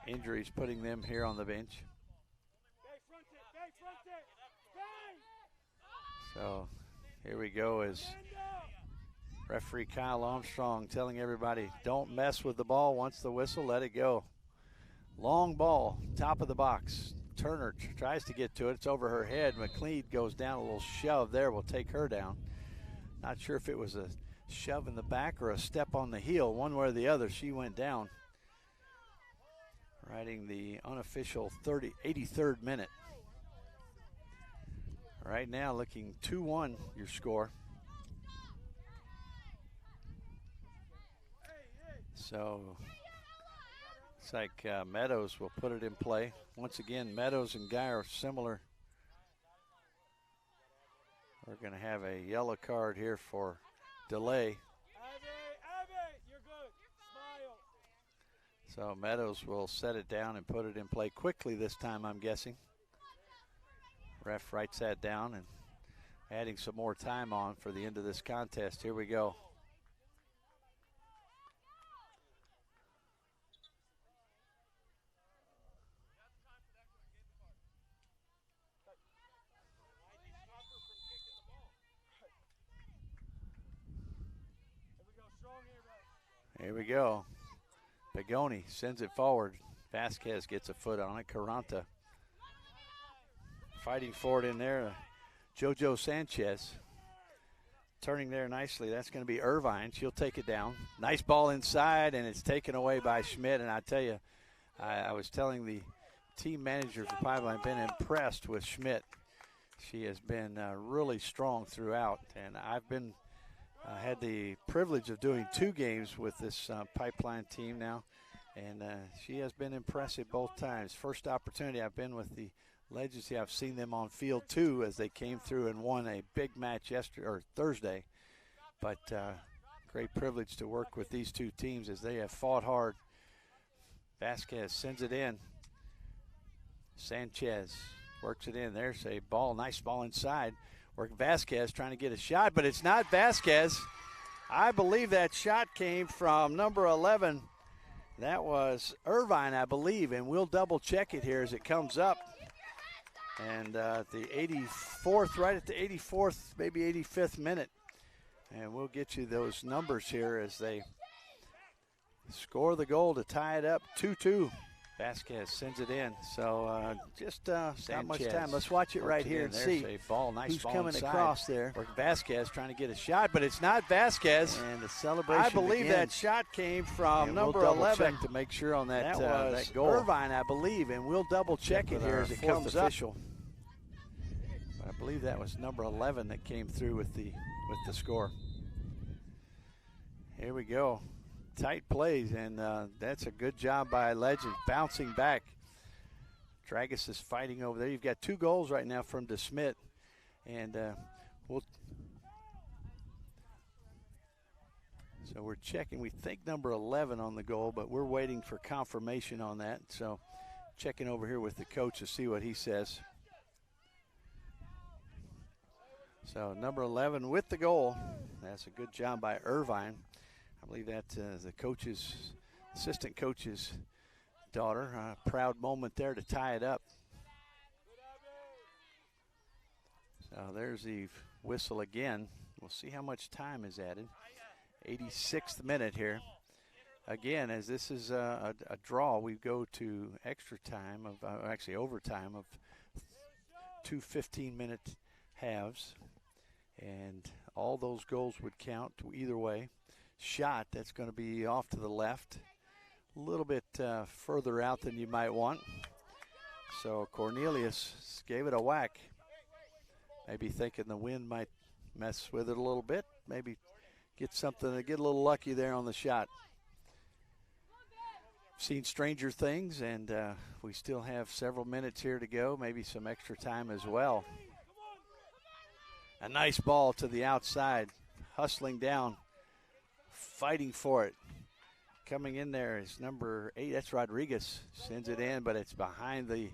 injuries putting them here on the bench. So here we go as referee Kyle Armstrong telling everybody, don't mess with the ball. Once the whistle, let it go. Long ball, top of the box. Turner tries to get to it. It's over her head. McLeod goes down. A little shove there will take her down. Not sure if it was a shove in the back or a step on the heel. One way or the other, she went down. Riding the unofficial 83rd minute. Right now looking 2-1 your score. So it's like Meadows will put it in play. Once again, Meadows and Guy are similar. We're going to have a yellow card here for delay. You're good. Smile. So Meadows will set it down and put it in play quickly this time, I'm guessing. Ref writes that down and adding some more time on for the end of this contest. Here we go. Here we go. Pagoni sends it forward. Vasquez gets a foot on it. Caranta fighting for it in there. JoJo Sanchez turning there nicely. That's going to be Irvine. She'll take it down. Nice ball inside, and it's taken away by Schmidt. And I tell you, I was telling the team manager for Pipeline, been impressed with Schmidt. She has been really strong throughout, and I've been had the privilege of doing 2 games with this Pipeline team now, and she has been impressive both times. First opportunity I've been with the Legends, I've seen them on field 2 as they came through and won a big match Thursday. But great privilege to work with these 2 teams as they have fought hard. Vasquez sends it in. Sanchez works it in. There's a ball, nice ball inside. Vasquez trying to get a shot, but it's not Vasquez. I believe that shot came from number 11. That was Irvine, I believe, and we'll double check it here as it comes up. And the 84th, right at the 84th, maybe 85th minute. And we'll get you those numbers here as they score the goal to tie it up 2-2. Vasquez sends it in. So just not much time. Let's watch it right here and see a ball, nice who's ball coming inside. Across there. Vasquez trying to get a shot, but it's not Vasquez. And the celebration I believe begins. That shot came from number 11. Check to make sure on that, that goal. Irvine, I believe, and we'll double check it here as it comes official. Up. But I believe that was number 11 that came through with the score. Here we go. Tight plays, and that's a good job by Legends bouncing back. Dragus is fighting over there. You've got 2 goals right now from DeSmit, and so we're checking. We think number 11 on the goal, but we're waiting for confirmation on that. So checking over here with the coach to see what he says. So number 11 with the goal. That's a good job by Irvine. I believe that the assistant coach's daughter. A proud moment there to tie it up. So there's the whistle again. We'll see how much time is added. 86th minute here. Again, as this is a draw, we go to extra time of actually overtime of 2 15-minute halves, and all those goals would count to either way. Shot, that's going to be off to the left, a little bit further out than you might want. So Cornelius gave it a whack, maybe thinking the wind might mess with it a little bit, maybe get something to get a little lucky there on the shot. Seen stranger things, and we still have several minutes here to go, maybe some extra time as well. A nice ball to the outside, hustling down, fighting for it. coming in there is number 8. That's Rodriguez. Sends it in, but it's behind the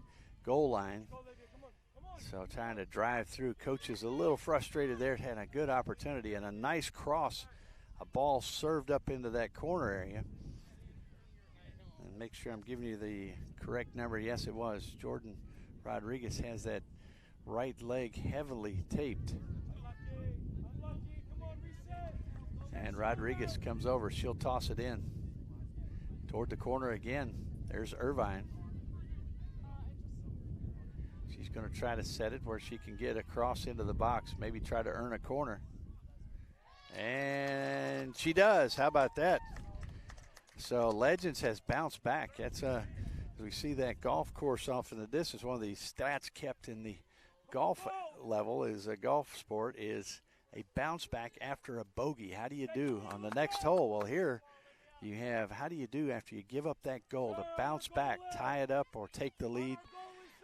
goal line. So trying to drive through. Coach is a little frustrated there. Had a good opportunity and a nice cross. A ball served up into that corner area. And make sure I'm giving you the correct number. Yes, it was. Jordan Rodriguez has that right leg heavily taped. And Rodriguez comes over. She'll toss it in toward the corner again. There's Irvine. She's going to try to set it where she can get across into the box, maybe try to earn a corner. And she does. How about that? So Legends has bounced back. That's as we see that golf course off in the distance. One of the stats kept in the golf level is a golf sport is a bounce back after a bogey. How do you do on the next hole? Well, here you have how do you do after you give up that goal to bounce back, tie it up, or take the lead.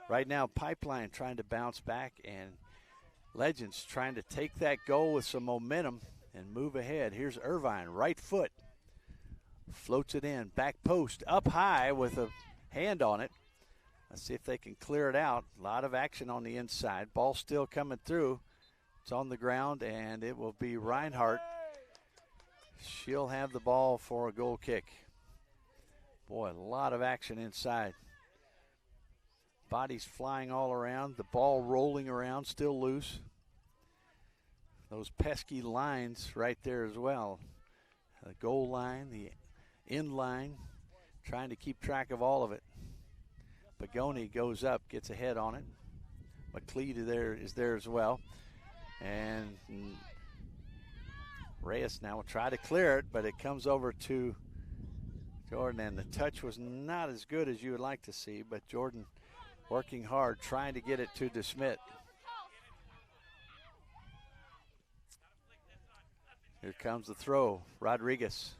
Right now, Pipeline trying to bounce back, and Legends trying to take that goal with some momentum and move ahead. Here's Irvine, right foot. Floats it in, back post, up high with a hand on it. Let's see if they can clear it out. A lot of action on the inside. Ball still coming through. It's on the ground, and it will be Reinhardt. She'll have the ball for a goal kick. Boy, a lot of action inside. Bodies flying all around. The ball rolling around, still loose. Those pesky lines right there as well. The goal line, the end line, trying to keep track of all of it. Pagoni goes up, gets ahead on it. McLeod is there as well. And Reyes now will try to clear it, but it comes over to Jordan, and the touch was not as good as you would like to see, but Jordan working hard, trying to get it to DeSmit. Here comes the throw, Rodriguez.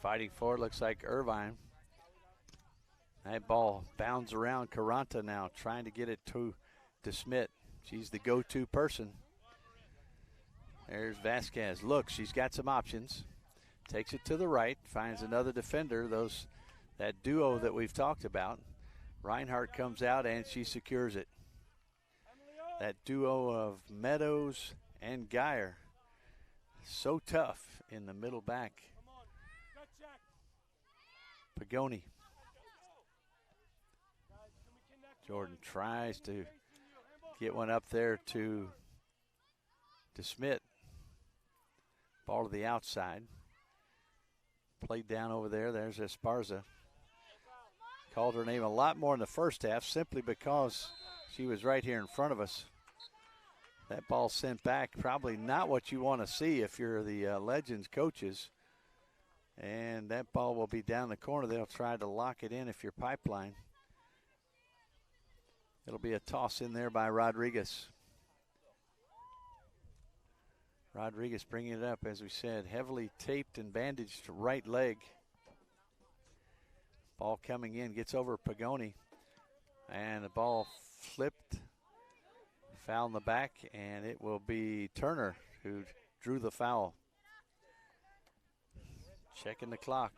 Fighting for it, looks like Irvine. That ball bounds around Caranta now, trying to get it to DeSmit. She's the go-to person. There's Vasquez. Look, she's got some options. Takes it to the right, finds another defender. That duo that we've talked about. Reinhardt comes out and she secures it. That duo of Meadows and Geyer. So tough in the middle back. Pagoni. Jordan tries to get one up there to DeSmit. Ball to the outside. Played down over there. There's Esparza. Called her name a lot more in the first half simply because she was right here in front of us. That ball sent back, probably not what you want to see if you're the Legends coaches. And that ball will be down the corner. They'll try to lock it in if you're Pipeline. It'll be a toss in there by Rodriguez. Rodriguez bringing it up, as we said, heavily taped and bandaged right leg. Ball coming in, gets over Pagoni. And the ball flipped, foul in the back, and it will be Turner who drew the foul. Checking the clock.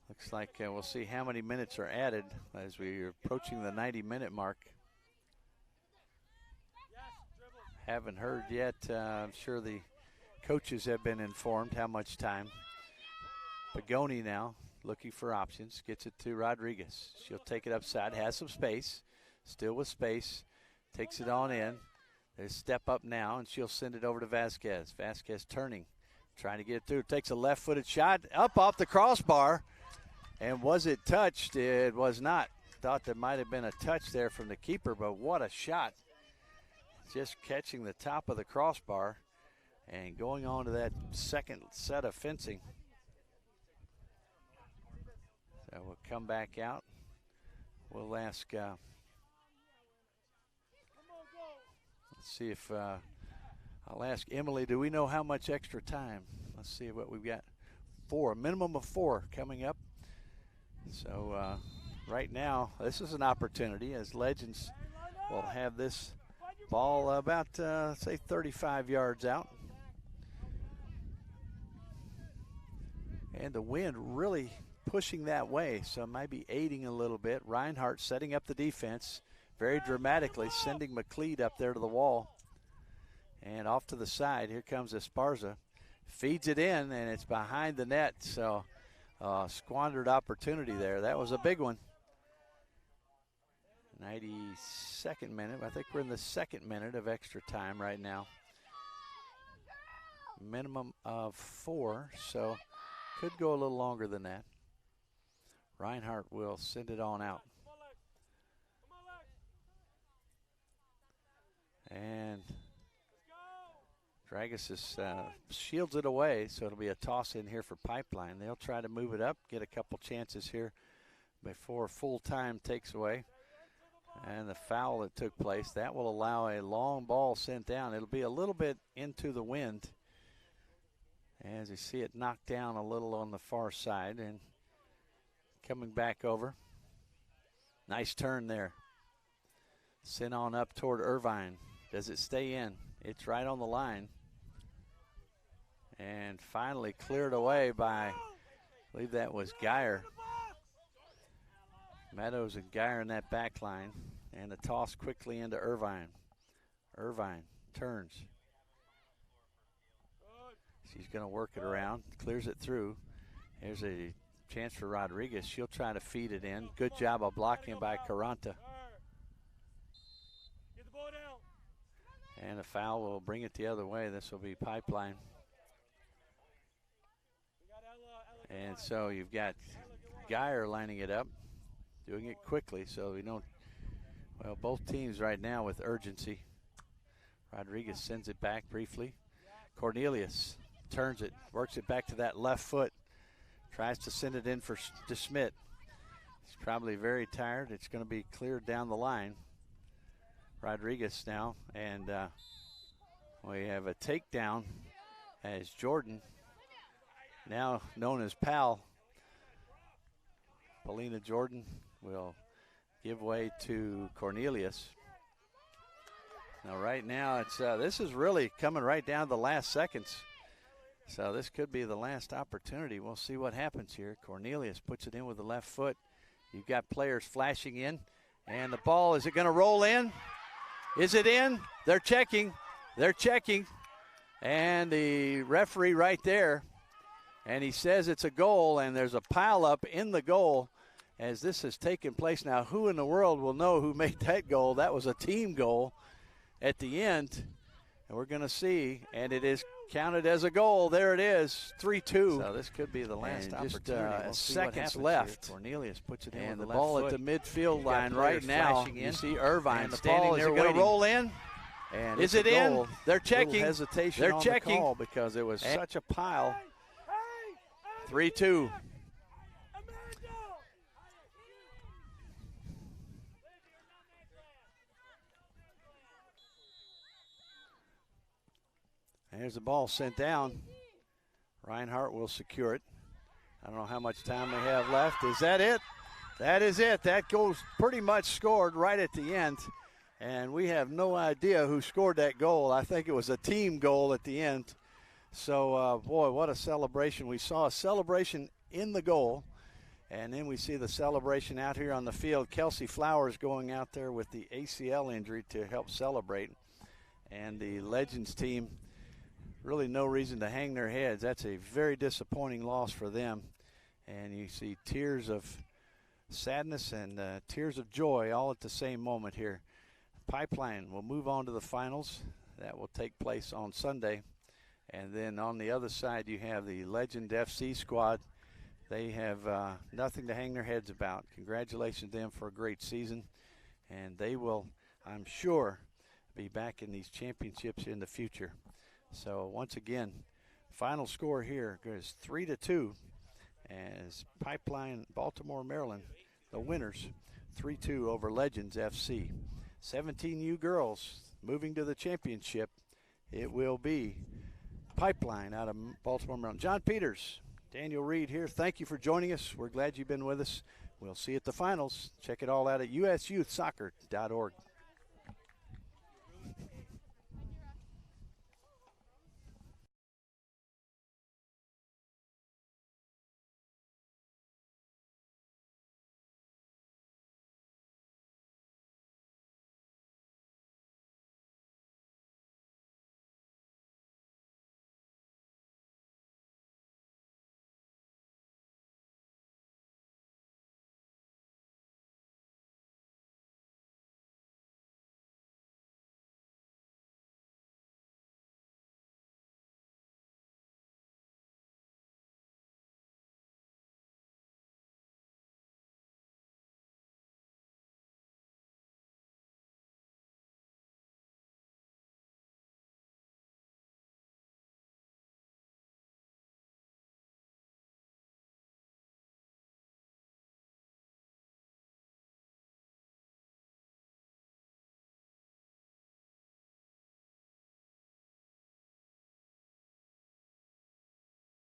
Looks like we'll see how many minutes are added as we're approaching the 90-minute mark. Haven't heard yet. I'm sure the coaches have been informed how much time. Pagoni now looking for options. Gets it to Rodriguez. She'll take it upside. Has some space. Still with space. Takes it on in. There's step up now, and she'll send it over to Vasquez. Vasquez turning. Trying to get it through. Takes a left-footed shot. Up off the crossbar. And was it touched? It was not. Thought there might have been a touch there from the keeper, but what a shot. Just catching the top of the crossbar and going on to that second set of fencing. So we'll come back out. We'll ask, let's see if, I'll ask Emily, do we know how much extra time? Let's see what we've got. 4, a minimum of 4 coming up. So right now, this is an opportunity as Legends will have this ball about, say, 35 yards out. And the wind really pushing that way, so it might be aiding a little bit. Reinhardt setting up the defense very dramatically, sending McLeod up there to the wall. And off to the side, here comes Esparza. Feeds it in, and it's behind the net, so squandered opportunity there. That was a big one. 92nd minute. I think we're in the 2nd minute of extra time right now. Minimum of 4, so could go a little longer than that. Reinhardt will send it on out. And Dragus shields it away, so it'll be a toss in here for Pipeline. They'll try to move it up, get a couple chances here before full time takes away. And the foul that took place, that will allow a long ball sent down. It'll be a little bit into the wind as you see it knocked down a little on the far side and coming back over. Nice turn there. Sent on up toward Irvine. Does it stay in? It's right on the line. And finally cleared away by, I believe that was Geyer. Meadows and Geyer in that back line. And the toss quickly into Irvine. Irvine turns. She's going to work it around. Clears it through. Here's a chance for Rodriguez. She'll try to feed it in. Good job of blocking by Caranta. And a foul will bring it the other way. This will be Pipeline. And so you've got Geyer lining it up, doing it quickly so we don't, well, both teams right now with urgency. Rodriguez sends it back briefly. Cornelius turns it, works it back to that left foot, tries to send it in for DeSmit. He's probably very tired. It's going to be cleared down the line. Rodriguez now, and we have a takedown as Jordan, now known as Pal, Paulina Jordan, will give way to Cornelius. Now right now it's this is really coming right down to the last seconds. So this could be the last opportunity. We'll see what happens here. Cornelius puts it in with the left foot. You've got players flashing in. And the ball, is it going to roll in? Is it in? They're checking. They're checking. And the referee right there. And he says it's a goal, and there's a pileup in the goal as this has taken place. Now, who in the world will know who made that goal? That was a team goal at the end. And we're going to see, and it is counted as a goal. There it is, 3-2. So this could be the last opportunity. We'll seconds left. Cornelius puts it in, and the ball at the midfield line right now. You see Irvine standing there. Is it going to roll in? And is it in? They're checking. Hesitation. They're checking the call because it was such a pile. 3-2. There's the ball sent down. Reinhardt will secure it. I don't know how much time we have left. Is that it? That is it. That goes pretty much scored right at the end. And we have no idea who scored that goal. I think it was a team goal at the end. So, boy, what a celebration. We saw a celebration in the goal. And then we see the celebration out here on the field. Kelsey Flowers going out there with the ACL injury to help celebrate. And the Legends team, really no reason to hang their heads. That's a very disappointing loss for them. And you see tears of sadness and tears of joy all at the same moment here. Pipeline will move on to the finals. That will take place on Sunday. And then on the other side, you have the Legend FC squad. They have nothing to hang their heads about. Congratulations to them for a great season. And they will, I'm sure, be back in these championships in the future. So once again, final score here goes 3-2 as Pipeline, Baltimore, Maryland, the winners, 3-2 over Legends FC. 17U girls moving to the championship. It will be Pipeline out of Baltimore, Maryland. John Peters, Daniel Reed here. Thank you for joining us. We're glad you've been with us. We'll see you at the finals. Check it all out at usyouthsoccer.org.